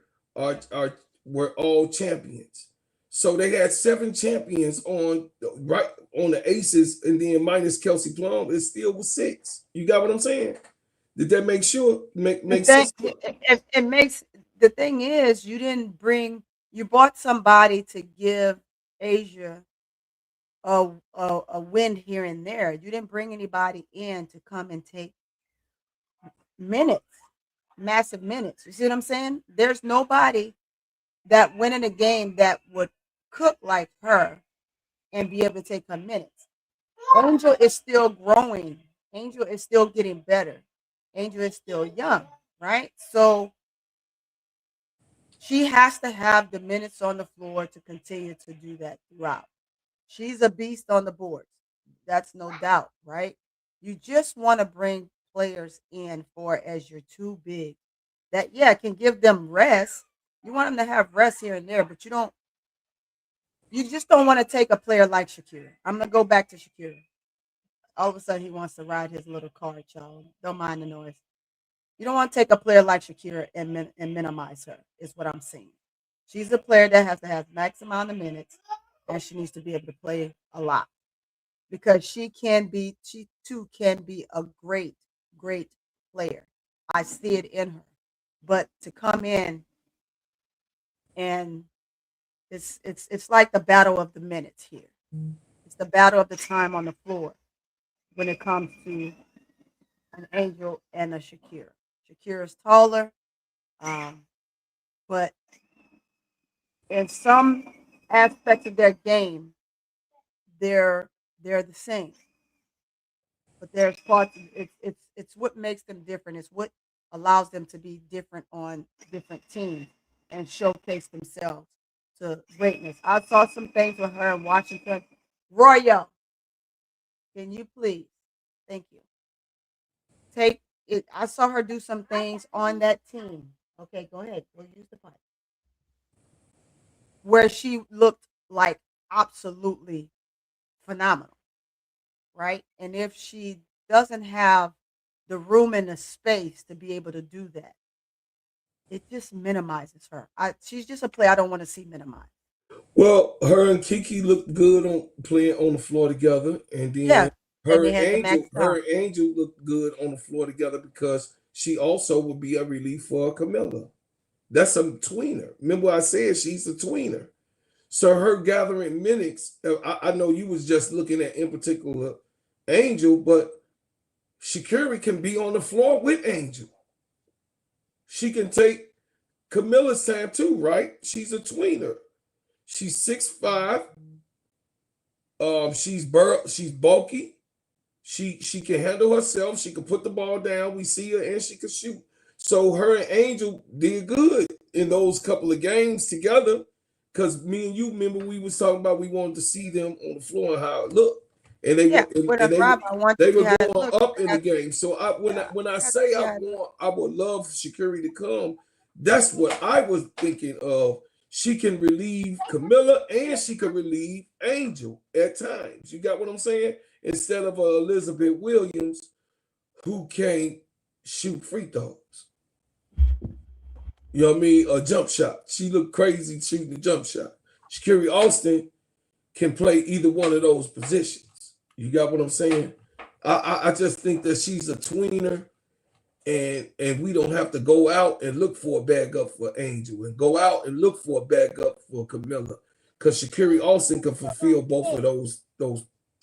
were all champions. So they had 7 champions on the Aces, and then minus Kelsey Plum, it still was 6. You got what I'm saying? Did that make sense?
It makes the thing is you bought somebody to give Asia a win here and there. You didn't bring anybody in to come and take minutes, massive minutes. You see what I'm saying? There's nobody that went in a game that would cook like her and be able to take her minutes. Angel is still growing. Angel is still getting better. Angel is still young, right? So she has to have the minutes on the floor to continue to do that throughout. She's a beast on the boards. That's no doubt, right? You just want to bring players in for as you're too big. That, yeah, can give them rest. You want them to have rest here and there, but you just don't want to take a player like Shakira. I'm going to go back to Shakira. All of a sudden, he wants to ride his little cart, y'all. Don't mind the noise. You don't want to take a player like Shakira and minimize her, is what I'm saying. She's a player that has to have max amount of minutes, and she needs to be able to play a lot. Because she too can be a great, great player. I see it in her. But to come in and it's like the battle of the minutes here. It's the battle of the time on the floor when it comes to an Angel and a Shakira. Shakira's taller, but in some aspects of their game, they're the same. But there's parts. It's what makes them different. It's what allows them to be different on different teams and showcase themselves to greatness. I saw some things with her in Washington. Royal, can you please? Thank you. Take it. I saw her do some things on that team. Okay, go ahead. We'll use the pipe. Where she looked like absolutely phenomenal, right? And if she doesn't have the room and the space to be able to do that, it just minimizes her. She's just a player I don't want to see minimized.
Well, her and Kiki looked good on playing on the floor together, and
Yeah,
then
and they had the max
Her
out.
and Angel looked good on the floor together because she also would be a relief for Camilla. That's a tweener. Remember, I said she's a tweener. So her gathering minutes. I know you was just looking at in particular Angel, but Shakira can be on the floor with Angel. She can take Camilla's time too, right? She's a tweener. She's 6'5". She's bulky. She can handle herself. She can put the ball down. We see her and she can shoot. So her and Angel did good in those couple of games together. Because me and you remember we was talking about we wanted to see them on the floor and how it looked. And they
Yeah,
were and,
with a
and
drive, I want
they
to see
were
how it
going
looks.
up in the game. So
Yeah,
when I
got to
say
see how it looks.
I would love Shakiri to come, that's what I was thinking of. She can relieve Camilla and she can relieve Angel at times. You got what I'm saying? Instead of Elizabeth Williams, who can't shoot free throws. You know what I mean? A jump shot. She looked crazy shooting a jump shot. Shakiri Austin can play either one of those positions. You got what I'm saying? I just think that she's a tweener, and we don't have to go out and look for a backup for Angel and go out and look for a backup for Camilla, because Shakiri Austin can fulfill both of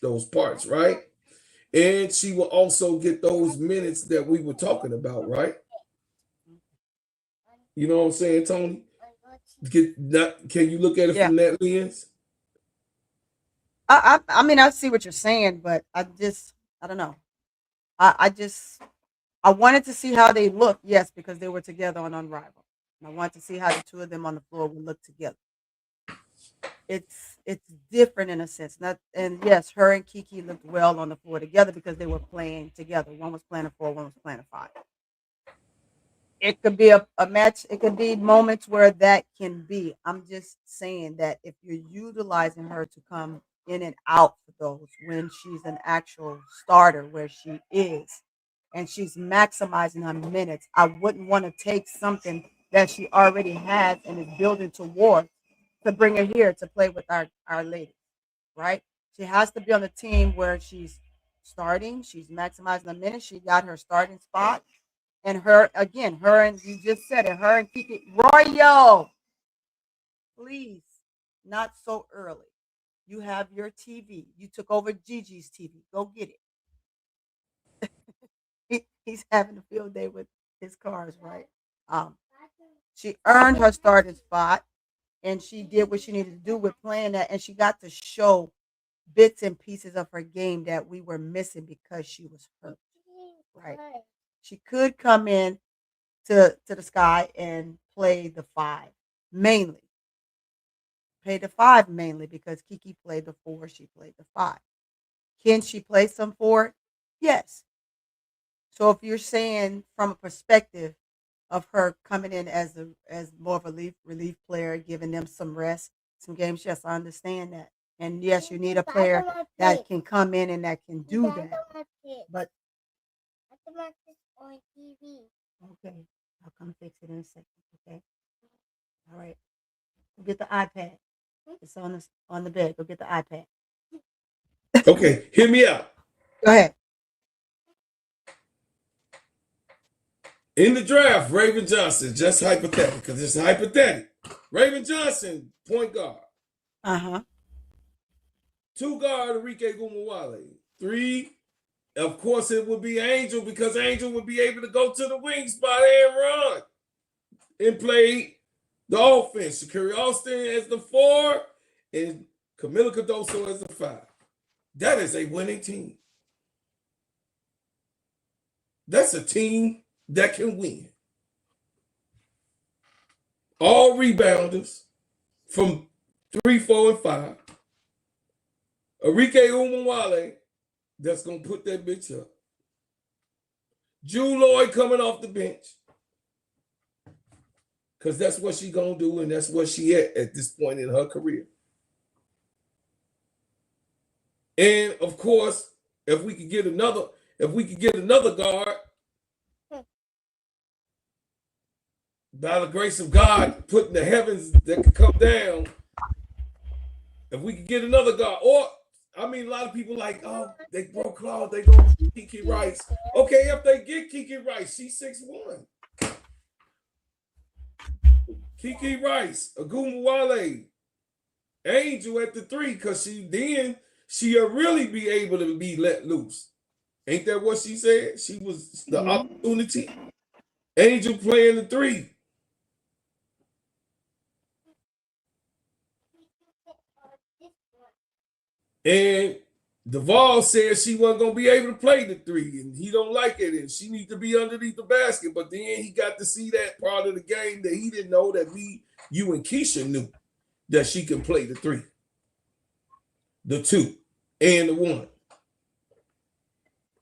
those parts, right? And she will also get those minutes that we were talking about, right? You know what I'm saying, Tony? Can you look at it
Yeah,
from that lens?
I mean I see what you're saying, but I don't know. I just I wanted to see how they look. Yes, because they were together on Unrivaled, and I wanted to see how the two of them on the floor would look together. It's different in a sense. Not and yes, her and Kiki looked well on the floor together because they were playing together. One was playing a 4, one was playing a 5. It could be a match. It could be moments where that can be. I'm just saying that if you're utilizing her to come in and out for those when she's an actual starter where she is and she's maximizing her minutes, I wouldn't want to take something that she already has and is building towards to bring her here to play with our ladies, right? She has to be on the team where she's starting, she's maximizing the minutes, she got her starting spot, and her again, her and you just said it, her and Kiki Royal, please, not so early. You have your TV. You took over Gigi's TV. Go get it. He's having a field day with his cars, right? Um, she earned her starting spot, and she did what she needed to do with playing that, and she got to show bits and pieces of her game that we were missing because she was hurt. Right? She could come in to the sky and play the 5 mainly. Play the 5 mainly because Kiki played the 4, she played the 5. Can she play some 4? Yes. So if you're saying from a perspective of her coming in as more of a relief player, giving them some rest, some games, yes, I understand that. And yes, you need a player that can come in and that can do that. But on TV. Okay, I'll come fix it in a second. Okay. All right. Go get the iPad. It's on the bed. Go get the iPad.
Okay, hear me out.
Go ahead.
In the draft, Raven Johnson, just hypothetical, because it's hypothetical. Raven Johnson, point guard.
Uh-huh.
2 guard, Enrique Gumawale. 3, of course, it would be Angel, because Angel would be able to go to the wing spot and run and play The offense, Sha'Carri Austin as the 4 and Camila Cardoso as the 5. That is a winning team. That's a team that can win. All rebounders from 3, 4, and 5. Arike Wnba, that's going to put that bitch up. Jewel Lloyd coming off the bench. Because that's what she's going to do, and that's what she at this point in her career. And, of course, if we could get another guard, by the grace of God, put in the heavens that could come down, if we could get another guard, or, I mean, a lot of people like, oh, they broke Claude, they go Kiki Rice. Okay, if they get Kiki Rice, she's 6'1". Kiki Rice, Wnba, Angel at the 3, because she'll really be able to be let loose. Ain't that what she said? She was the opportunity. Angel playing the 3. And Duvall said she wasn't going to be able to play the 3, and he don't like it, and she needs to be underneath the basket. But then he got to see that part of the game that he didn't know, that you and Keisha knew, that she can play the 3, the 2, and the 1.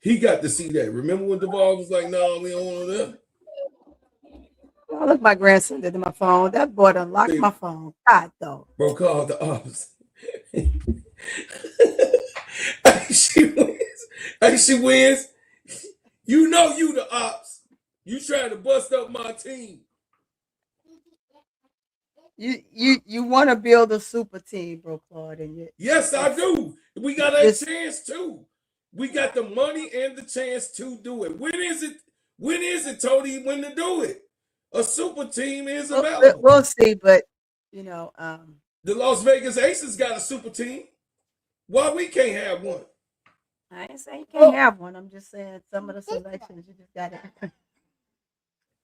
He got to see that. Remember when Duvall was like, no, we don't want that?
Oh, look, my grandson did to my phone. That boy done locked my phone. God, though.
Bro called the ops. She wins. You know you the ops. You trying to bust up my team.
You want to build a super team, bro, Claude, and
yes, I do. We got a chance too. We got the money and the chance to do it. When is it, Tony, when to do it? A super team is available.
We'll see, but the
Las Vegas Aces got a super team. Why we can't have one?
I ain't saying you can't have one. I'm just saying some of the selections you just got to.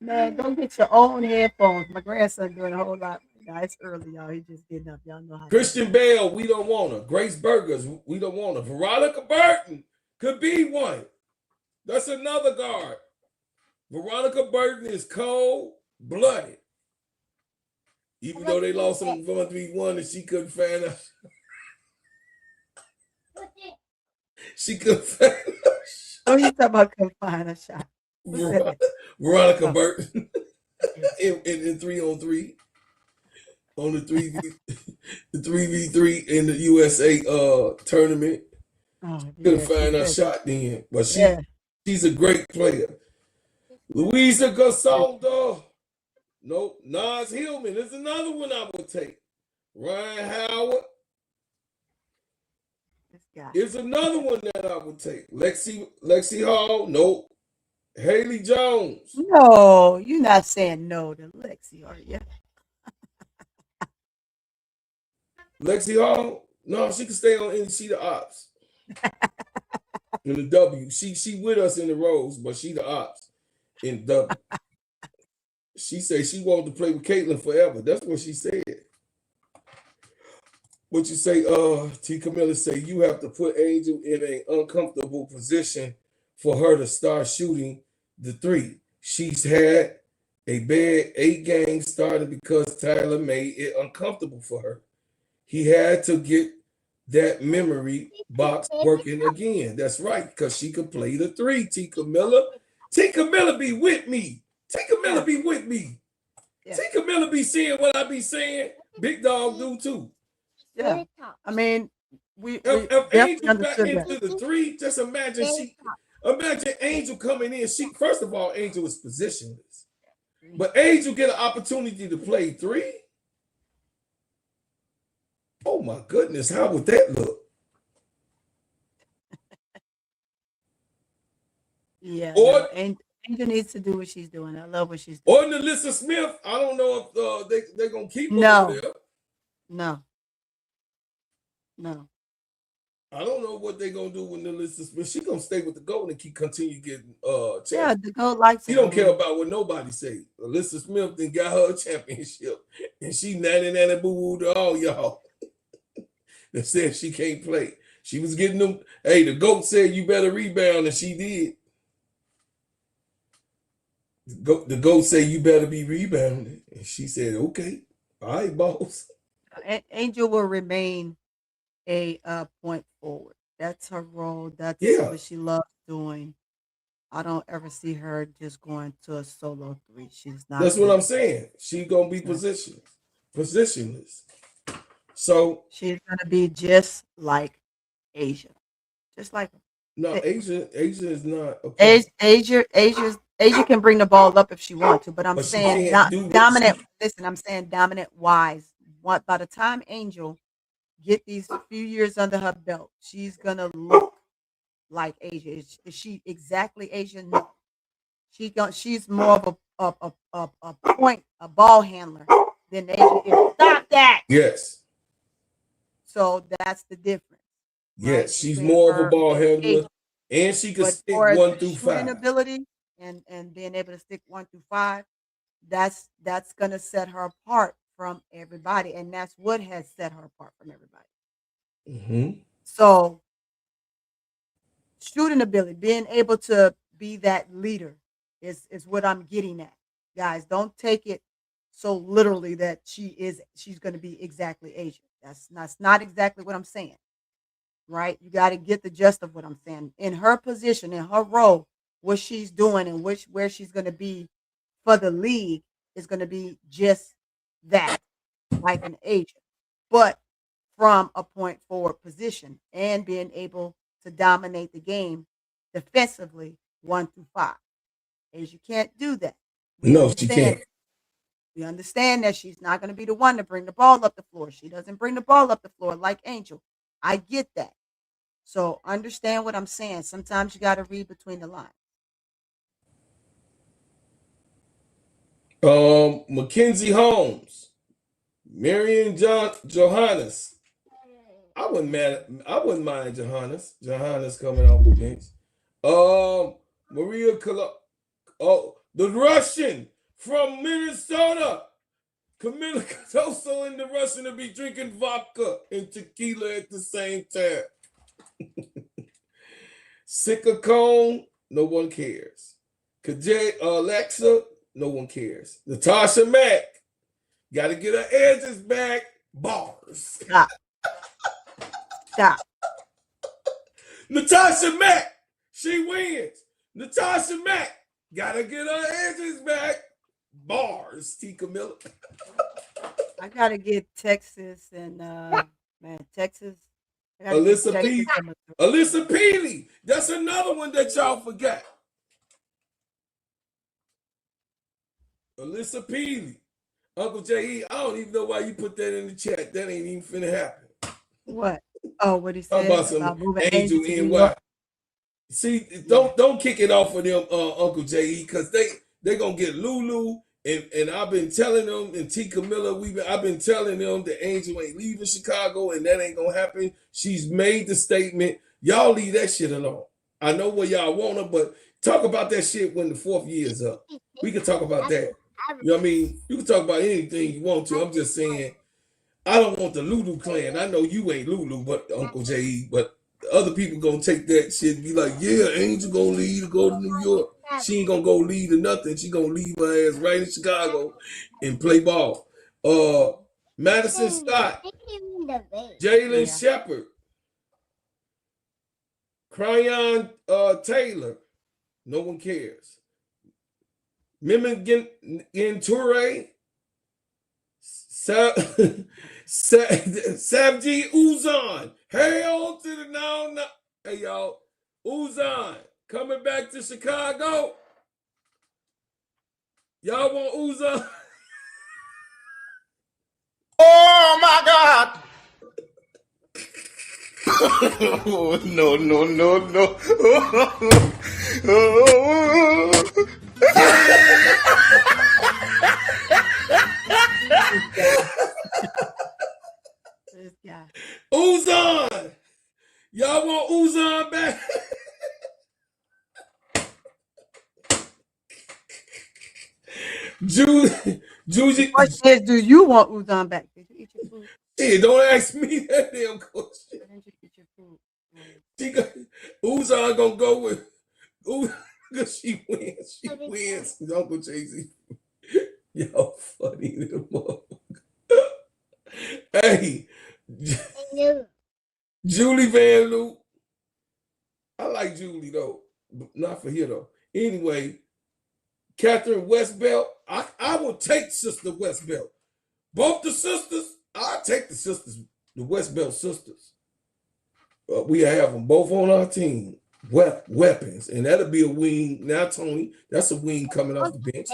Man, go get your own headphones. My grandson doing a whole lot. It's early, y'all. He just getting up. Y'all know how.
Christian Bale, we don't want her. Grace Burgers, we don't want her. Veronica Burton could be one. That's another guard. Veronica Burton is cold-blooded. Even though they lost on 1-3-1 and she couldn't find us. She couldn't find us.
Oh, you talking about couldn't find a shot.
Veronica Burton in 3-on-3 on the 3v3 in the USA tournament. Couldn't find a shot then, but she's a great player. Louisa Gasoldo. Nope. Nas Hillman is another one I would take. Ryan Howard is another one that I would take. Lexi Hall. Nope. Haley Jones.
No, you're not saying no to Lexi, are you?
Lexi Hall. No, she can stay on NC the ops. In the W. She with us in the Rose, but she the ops in W. She said she wanted to play with Caitlin forever. That's what she said. What you say, T. Camilla say, you have to put Angel in an uncomfortable position for her to start shooting the 3. She's had a bad 8 games started because Tyler made it uncomfortable for her. He had to get that memory box working again. That's right, because she could play the 3, T. Camilla. T. Camilla be with me. T. Camilla be with me. T. Camilla be saying what I be saying. Big Dog do too.
Yeah. I mean,
if Angel back into the 3, just imagine Angel coming in. First of all, Angel is positionless. But Angel get an opportunity to play 3. Oh my goodness, how would that look?
Yeah. Angel needs to do what she's doing. I love what she's doing.
Or Nalissa Smith. I don't know if they're gonna keep her there.
No.
I don't know what they're gonna do with Nalissa Smith. She's gonna stay with the Gold and continue getting champions.
Yeah, the Gold likes
She don't care about what nobody say. Nalissa Smith then got her a championship. And she nanny boo to all y'all that said she can't play. She was getting them. Hey, the GOAT said you better rebound, and she did. The GOAT said you better be rebounding. And she said, okay. All right, boss.
Angel will remain a point forward. That's her role. That's what she loves doing. I don't ever see her just going to a solo three. She's not.
That's what I'm saying. She's gonna be positionless. So
she's gonna be just like Asia, just like her.
No, Asia is not.
Asia can bring the ball up if she wants to, but I'm saying dominant. Listen, I'm saying dominant wise. What by the time Angel get these few years under her belt, she's gonna look like Asia. Is she exactly Asia? No. She's more of a ball handler than Asia is. Stop that.
Yes.
So that's the difference.
Yes, right? She's more of a ball handler, and she can stick 1 through 5.
Ability and being able to stick 1 through 5, that's gonna set her apart from everybody, and that's what has set her apart from everybody.
Mm-hmm.
So, shooting ability, being able to be that leader, is what I'm getting at, guys. Don't take it so literally that she's going to be exactly Asia. That's not exactly what I'm saying. Right? You got to get the gist of what I'm saying. In her position, in her role, what she's doing and where she's going to be for the league is going to be just that, like an Asia, but from a point forward position and being able to dominate the game defensively 1 through 5. As you can't do that.
No, she can't.
We understand that she's not going to be the one to bring the ball up the floor. She doesn't bring the ball up the floor like Angel. I get that. So understand what I'm saying. Sometimes you got to read between the lines.
Mackenzie Holmes, Marion Johannes. I wouldn't mind Johannes coming off the bench. Maria the Russian from Minnesota. Camila Cardoso and the Russian to be drinking vodka and tequila at the same time. Sika Cone, no one cares. Alexa, no one cares. Natasha Mack, got to get her edges back. Bars.
Stop.
Natasha Mack, she wins. Natasha Mack, got to get her edges back. Bars. T. Camilla.
I got to get Texas and, Texas.
Alyssa Peely. That's another one that y'all forgot. Alyssa Peely. Uncle J.E., I don't even know why you put that in the chat. That ain't even finna happen.
What? Oh, what he said
about moving Angel NY. See, don't kick it off for them, Uncle J.E., because they gonna get Lulu, and I've been telling them, and T. Camilla, I've been telling them that Angel ain't leaving Chicago, and that ain't gonna happen. She's made the statement. Y'all leave that shit alone. I know where y'all want her, but talk about that shit when the 4th year is up. We can talk about that. You know what I mean? You can talk about anything you want to. I'm just saying, I don't want the Lulu clan. I know you ain't Lulu, but Uncle J.E., but other people gonna take that shit and be like, yeah, Angel gonna leave to go to New York. She ain't gonna go leave to nothing. She gonna leave her ass right in Chicago and play ball. Madison Scott, Jalen Shepard, Cryon Taylor, no one cares. Mimi Ginture, Sabji Uzan. Hell to the no. Hey, y'all. Uzan coming back to Chicago. Y'all want Uzan?
Oh, my God. Oh, no.
This guy.
Uzan! Y'all want Uzan back? Juicy,
Question is, do you want Uzan back? Did you eat your food?
hey, don't ask me that damn question.
Why didn't you eat your food?
She got Uzan gonna go with because she wins. She wins. Uncle Jay-Z. Y'all funny little motherfucker. Hey, Julie Van Loo. I like Julie though, but not for here though. Anyway, Catherine Westbelt. I will take Sister Westbelt. Both the sisters. I'll take the sisters, the Westbelt sisters. We have them both on our team. Weapons, and that'll be a wing. Now, Tony, that's a wing coming off the bench.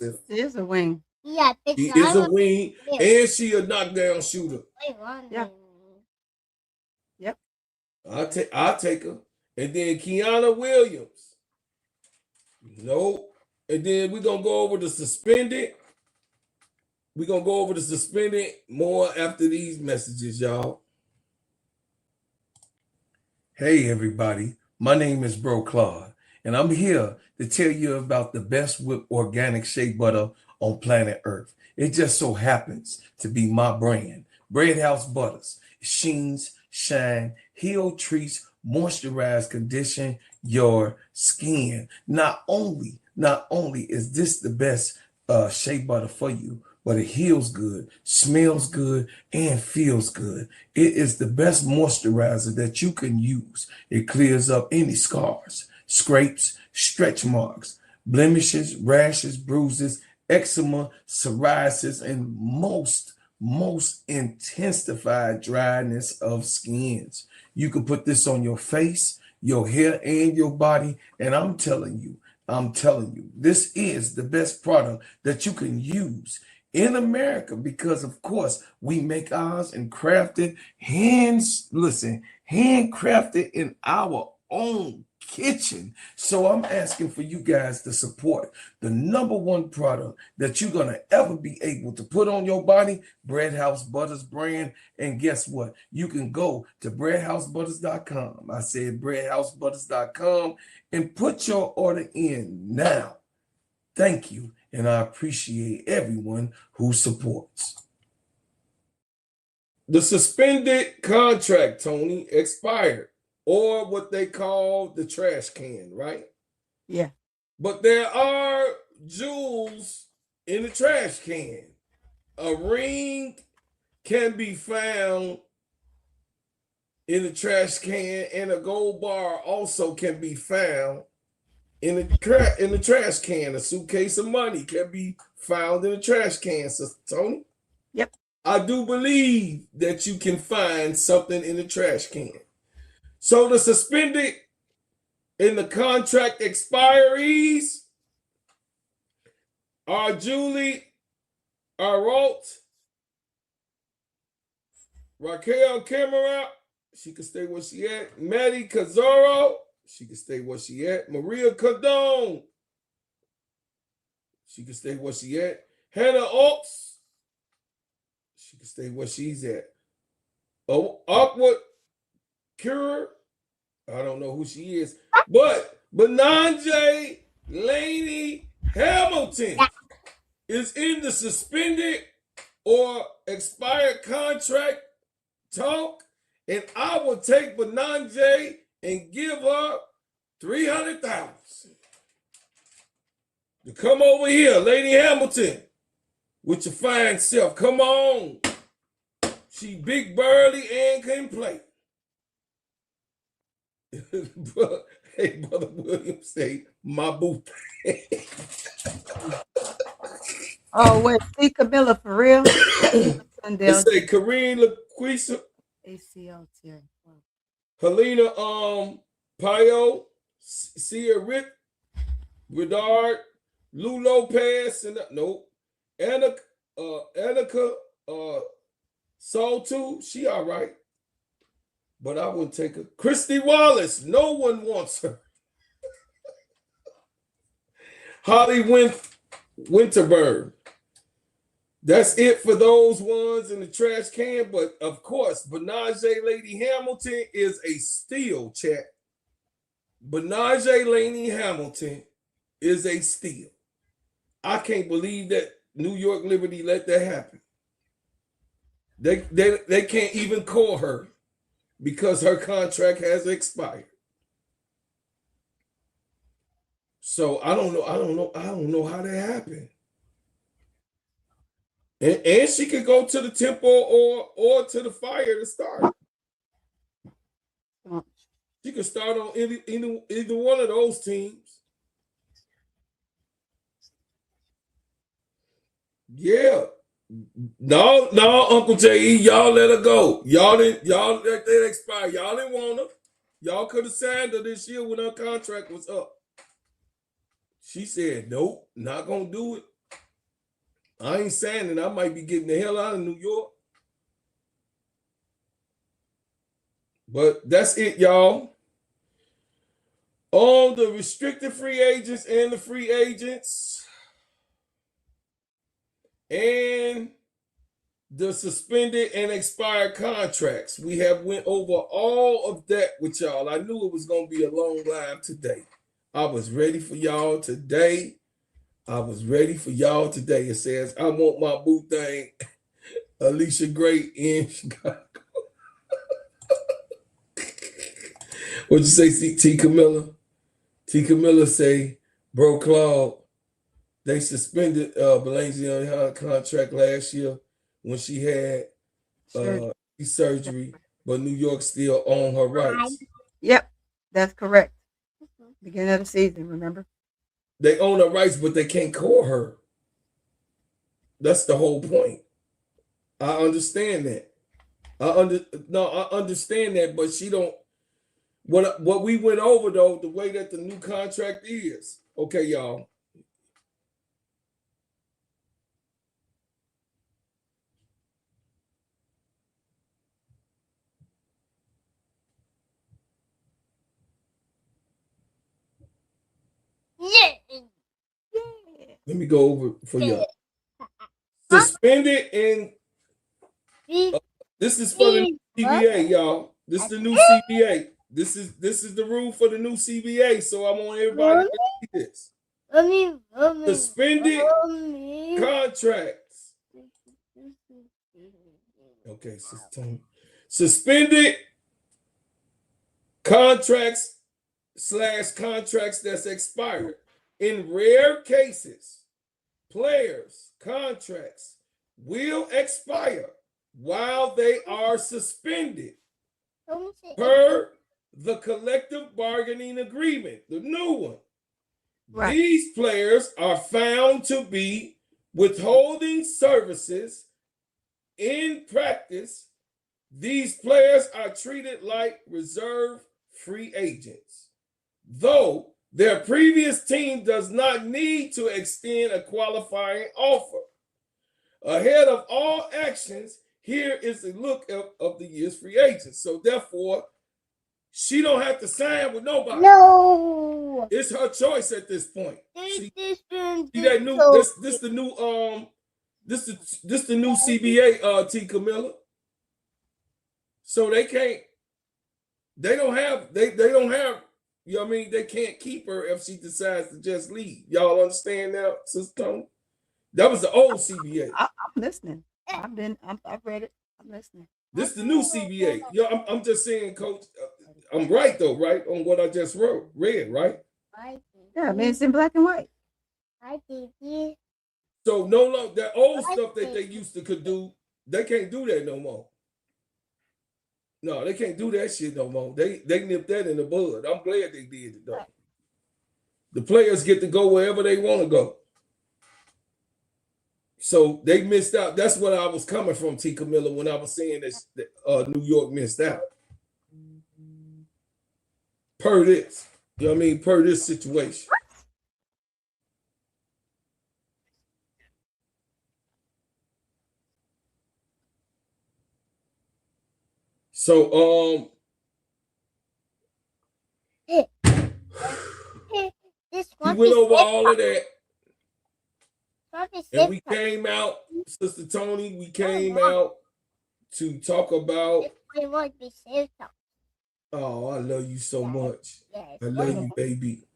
It is a wing.
Yeah,
She is a wing, and she a knockdown shooter.
Yeah. Yep.
I'll take her. And then Kiana Williams. No. And then we're gonna go over the suspended. We're gonna go over the suspended more after these messages, y'all. Hey everybody, my name is Bro Claude, and I'm here to tell you about the best whipped organic shea butter on planet Earth. It just so happens to be my brand. Bread House Butters. Sheens, shine, heal, treats, moisturize, condition your skin. Not only is this the best shea butter for you, but it heals good, smells good, and feels good. It is the best moisturizer that you can use. It clears up any scars, scrapes, stretch marks, blemishes, rashes, bruises, eczema, psoriasis, and most intensified dryness of skins. You can put this on your face, your hair, and your body, and I'm telling you, this is the best product that you can use in America, because of course we make ours and crafted handcrafted in our own kitchen. So I'm asking for you guys to support the #1 product that you're gonna ever be able to put on your body, Bread House Butters brand. And guess what? You can go to breadhousebutters.com. I said breadhousebutters.com and put your order in now. Thank you, and I appreciate everyone who supports. The suspended contract, Tony, expired, or what they call the trash can, right?
Yeah.
But there are jewels in the trash can. A ring can be found in the trash can, and a gold bar also can be found in the trash can. A suitcase of money can be found in the trash can, Sister Tony.
Yep.
I do believe that you can find something in the trash can. So the suspended in the contract expirees are Julie Aralt, Raquel Camara, she can stay where she at. Maddie Cazzaro, she can stay where she at. Maria Condon, she can stay where she at. Hannah Oaks, she can stay where she's at. Oh, Awkward Cure, I don't know who she is, but Benanje Laney Hamilton is in the suspended or expired contract talk, and I will take Benanje and give her $300,000 to come over here, Lady Hamilton, with your fine self. Come on. She big burly and can play. Hey, Brother William say, my boo.
Oh, wait, see Camilla for real?
They say Karine LaQuisa,
ACL tear.
Helena Payo, Sia Rick, Redard, Lou Lopez, and nope. Annika Soul 2, she all right. But I wouldn't take her. Christy Wallace, no one wants her. Holly Winterberg. That's it for those ones in the trash can. But of course, Benanje Lady Hamilton is a steal, chat. Benanje Lady Hamilton is a steal. I can't believe that New York Liberty let that happen. They can't even call her because her contract has expired. So I don't know how that happened. And she could go to the Temple or to the Fire to start. She could start on either one of those teams. Yeah. No, Uncle J.E., y'all let her go. Y'all let that expire. Y'all didn't want her. Y'all could have signed her this year when her contract was up. She said, nope, not gonna do it. I ain't signing. I might be getting the hell out of New York. But that's it, y'all. On the restricted free agents and the free agents and the suspended and expired contracts. We have went over all of that with y'all. I knew it was going to be a long live today. I was ready for y'all today. It says, I want my boo thing, Alicia Gray in Chicago. What'd you say, T. Camilla? T. Camilla say, bro, Claude, they suspended Belanger on her contract last year when she had surgery, but New York still own her rights.
Yep, that's correct. Beginning of the season, remember?
They own her rights, but they can't call her. That's the whole point. I understand that. I understand that, but she don't. What we went over though, the way that the new contract is. Okay, y'all. Let me go over for y'all. Suspended and this is for the new CBA, y'all. This is the new CBA. This is the rule for the new CBA. So I want everybody to see this. Suspended contracts. Okay, suspended contracts / contracts that's expired. In rare cases, players' contracts will expire while they are suspended per the collective bargaining agreement, the new one. Right. These players are found to be withholding services. In practice, these players are treated like reserve free agents, though their previous team does not need to extend a qualifying offer. Ahead of all actions, here is a look of the year's free agents. So therefore, she don't have to sign with nobody. No, it's her choice at this point. See that new this the new this the new CBA, T. Camilla. So they don't have you know what I mean? They can't keep her if she decides to just leave. Y'all understand now, Sister Tony? That was the old CBA.
I'm listening. I've read it. I'm listening.
This is the new CBA. Yo, I'm just saying, Coach. I'm right though, right on what I just read, right?
Yeah, I mean it's in black and white.
So no longer that old stuff that they used to could do, they can't do that no more. No, they can't do that shit no more. They nipped that in the bud. I'm glad they did it though. The players get to go wherever they want to go. So they missed out. That's what I was coming from, T. Camilla, when I was saying that New York missed out. Per this. You know what I mean? Per this situation. So we went over all of that. And we came out, Sister Tony, we came out to talk about. Oh, I love you so much. I love you, baby.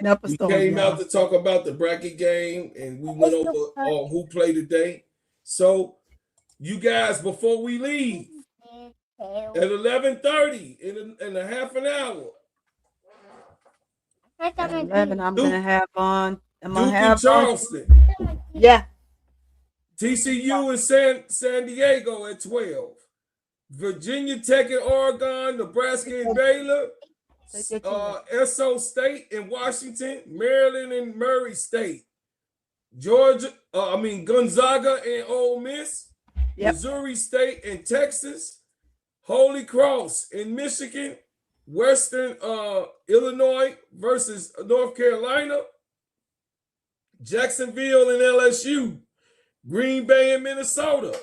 up a
We
storm,
came
y'all.
out to talk about the bracket game, and we went over who played today. So, you guys, before we leave at 11:30 in a half an hour,
At 11, I'm gonna have on. I'm gonna
Duke and
have on.
Charleston,
Yeah.
TCU and San Diego at 12, Virginia Tech and Oregon, Nebraska and Baylor, SO State and Washington, Maryland and Murray State, Gonzaga and Ole Miss, Missouri State and Texas, Holy Cross in Michigan, Western Illinois versus North Carolina, Jacksonville and LSU, Green Bay and Minnesota,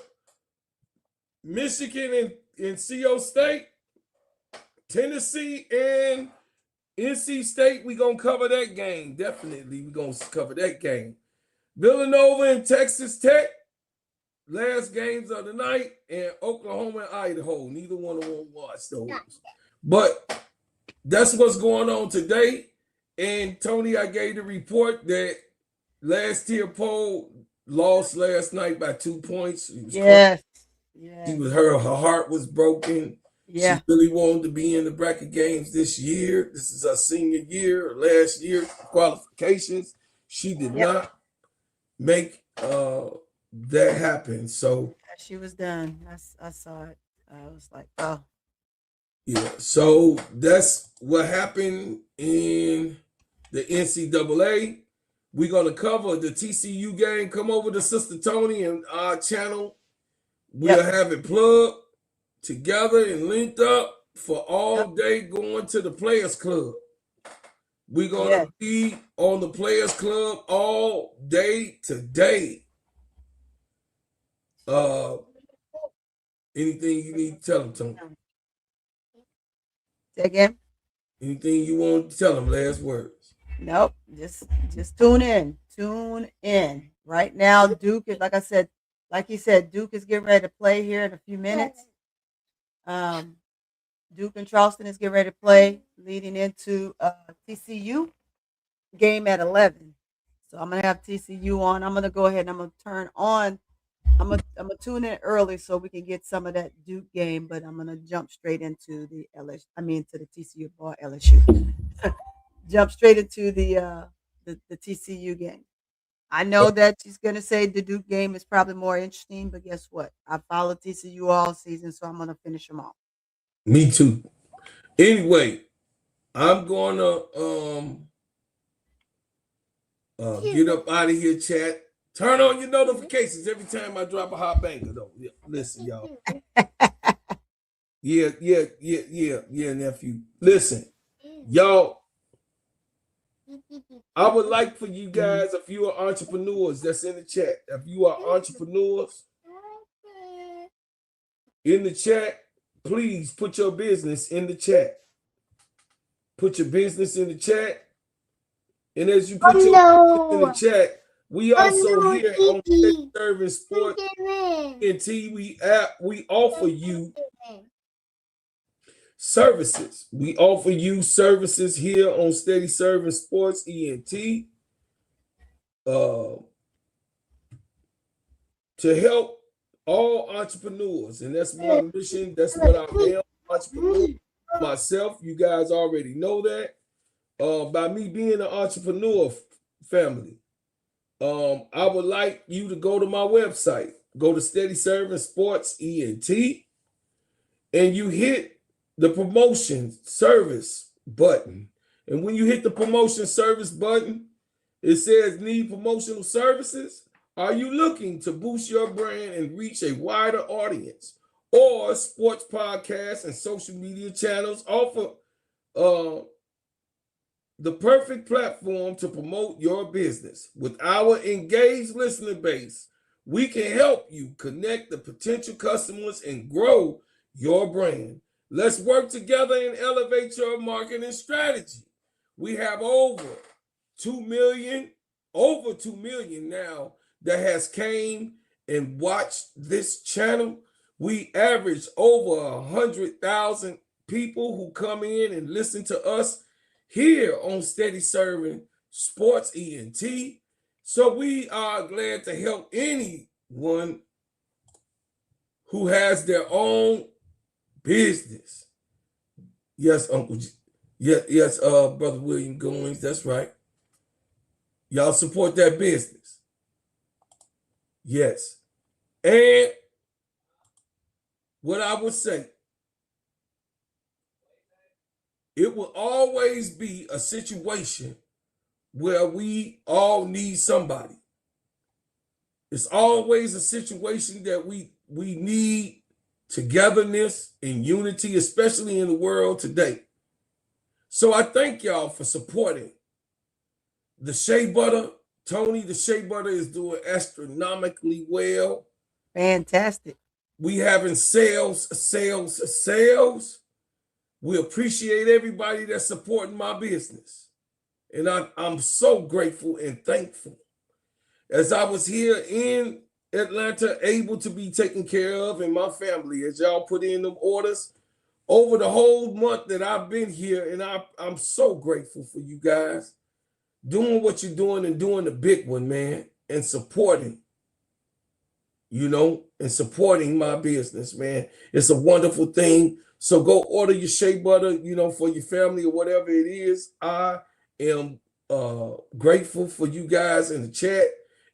Michigan and CO State, Tennessee and NC State. We're going to cover that game. Definitely, we're going to cover that game. Villanova and Texas Tech, last games of the night, and Oklahoma and Idaho. Neither one of them watch those. But that's what's going on today. And Tony, I gave the report that last tier poll lost last night by 2 points.
Yes.
Her heart was broken.
Yeah.
She really wanted to be in the bracket games this year. This is her senior year, or last year qualifications. She did not make that happen. So
she was done. I saw it. I was like, oh.
Yeah. So that's what happened in the NCAA. We're gonna cover the TCU game. Come over to Sister Tony and our channel. We'll have it plugged together and linked up for all day going to the Players Club. We're gonna be on the Players Club all day today. Anything you need to tell them, Tony?
Say again?
Anything you want to tell them? Last words.
Nope. Just tune in. Tune in. Right now, Duke is, like he said, Duke is getting ready to play here in a few minutes. Duke and Charleston is getting ready to play, leading into TCU game at 11. So I'm gonna have TCU on. I'm gonna go ahead and I'm gonna turn on. I'm gonna tune in early so we can get some of that Duke game, but I'm gonna jump straight into the to the TCU ball LSU. Jump straight into the TCU game. I know that she's gonna say the Duke game is probably more interesting, but guess what? I followed TCU all season, so I'm gonna finish them off.
Me too. Anyway, I'm gonna get up out of here, chat. Turn on your notifications every time I drop a hot banger, though. Yeah, listen, y'all. Yeah, nephew. Listen, y'all. I would like for you guys, if you are entrepreneurs that's in the chat, if you are entrepreneurs in the chat, please put your business in the chat. Put your business in the chat. And as you put your business in the chat, we also here on Steadyservinsportsent.WIX, we offer you services. We offer you services here on Steadyservinsportsent to help all entrepreneurs. And that's my mission. That's what I am, entrepreneur. Myself, you guys already know that. By me being an entrepreneur family, I would like you to go to my website, go to Steadyservinsportsent, and you hit the promotion service button. And when you hit the promotion service button, it says need promotional services. Are you looking to boost your brand and reach a wider audience? Or sports podcasts and social media channels offer the perfect platform to promote your business. With our engaged listener base, we can help you connect the potential customers and grow your brand. Let's work together and elevate your marketing strategy. We have over 2 million now that has came and watched this channel. We average over 100,000 people who come in and listen to us here on Steady Serving Sports ENT. So we are glad to help anyone who has their own business. Yes, Uncle. Yes, Brother William Goins. That's right. Y'all support that business. Yes. And what I would say, it will always be a situation where we all need somebody. It's always a situation that we need togetherness and unity, especially in the world today. So I thank y'all for supporting the Shea Butter. Tony, the Shea Butter is doing astronomically well.
Fantastic.
We having sales. We appreciate everybody that's supporting my business. And I'm so grateful and thankful. As I was here in Atlanta, able to be taken care of, and my family, as y'all put in them orders over the whole month that I've been here, and I'm so grateful for you guys doing what you're doing and doing the big one, man, and supporting, and supporting my business, man. It's a wonderful thing. So go order your Shea Butter, for your family or whatever it is. I am grateful for you guys in the chat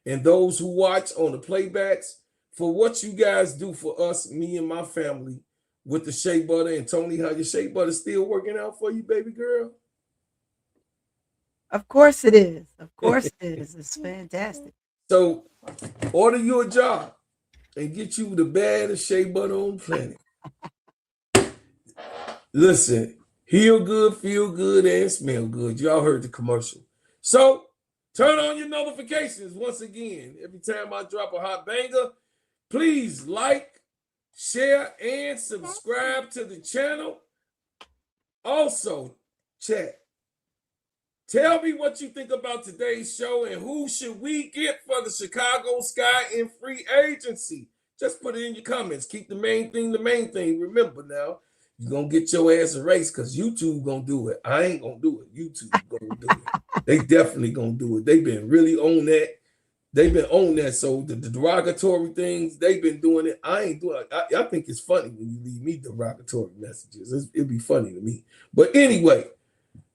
and those who watch on the playbacks for what you guys do for us, me and my family, with the Shea Butter. And Tony, how your Shea Butter still working out for you, baby girl?
Of course it is. Of course it is. It's fantastic.
So order you a job and get you the baddest Shea Butter on the planet. Listen, heal good, feel good, and smell good. Y'all heard the commercial. So turn on your notifications once again. Every time I drop a hot banger, please like, share, and subscribe to the channel. Also, chat. Tell me what you think about today's show and who should we get for the Chicago Sky in free agency. Just put it in your comments. Keep the main thing the main thing. Remember now, you're going to get your ass erased because YouTube going to do it. I ain't going to do it. YouTube going to do it. They definitely going to do it. They've been really on that. They've been on that. So the derogatory things, they've been doing it. I ain't doing it. I think it's funny when you leave me derogatory messages. It'd be funny to me. But anyway,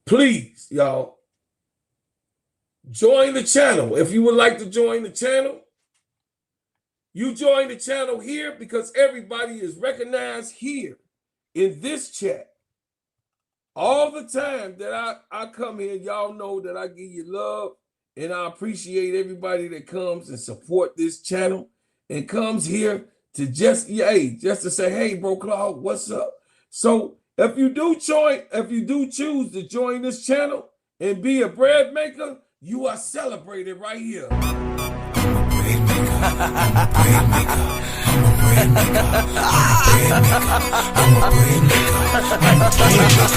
please, y'all, join the channel. If you would like to join the channel, you join the channel here because everybody is recognized here in this chat. All the time that I come here, y'all know that I give you love, and I appreciate everybody that comes and support this channel and comes here to just to say, hey, bro, Claude, what's up? So if you do choose to join this channel and be a bread maker, you are celebrated right here. I'm a bread maker. I'm a bread maker. I'm a bread maker. I'm a bread maker. I'm a bread maker.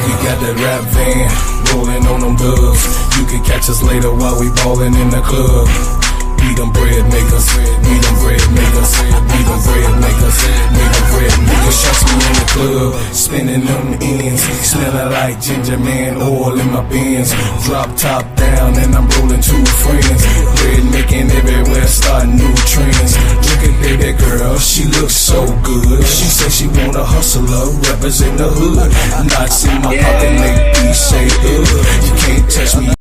We got that rap van rolling on them dubs. You can catch us later while we ballin' in the club. We them bread makers, we them bread makers, we them bread makers, we them bread makers. Shots me in the club, spinning them ends, smelling like ginger man oil in my bins. Drop top down and I'm rolling two friends. Bread making everywhere, starting new trends. Look at that girl, she looks so good. She said she want a hustler, represent the hood. Knots in my pocket make me say, you can't touch me.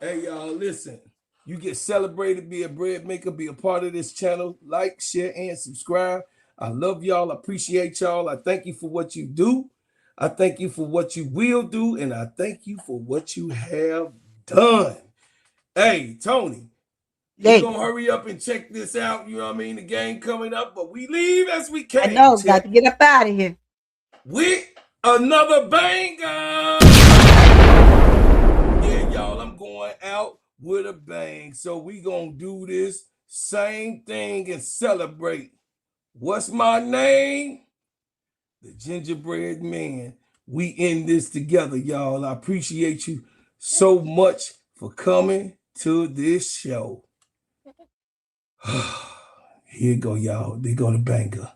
Hey y'all, listen. You get celebrated, be a bread maker, be a part of this channel. Like, share, and subscribe. I love y'all. I appreciate y'all. I thank you for what you do. I thank you for what you will do. And I thank you for what you have done. Hey, Tony, we're going to hurry up and check this out. You know what I mean? The game coming up, but we leave as we can.
I know. Got to get up out of here.
With another banger. Yeah, y'all, I'm going out with a bang. So we gonna do this same thing and celebrate. What's my name? The Gingerbread Man. We in this together, y'all. I appreciate you so much for coming to this show. Here you go, y'all. They go to banger.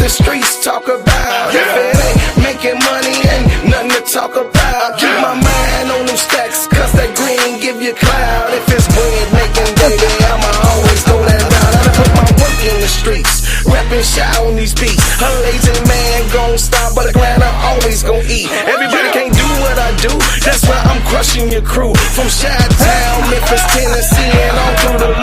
The streets talk about. If it ain't making money, ain't nothing to talk about. Keep my mind on them stacks, cause that green give you cloud. If it's bread making, baby, I'ma always go that route. I put my work in the streets, rapping shot on these beats. A lazy man gon' stop, but a grinder always gon' eat. Everybody can't do what I do, that's why I'm crushing your crew. From Chi-Town, Memphis, Tennessee, and on through the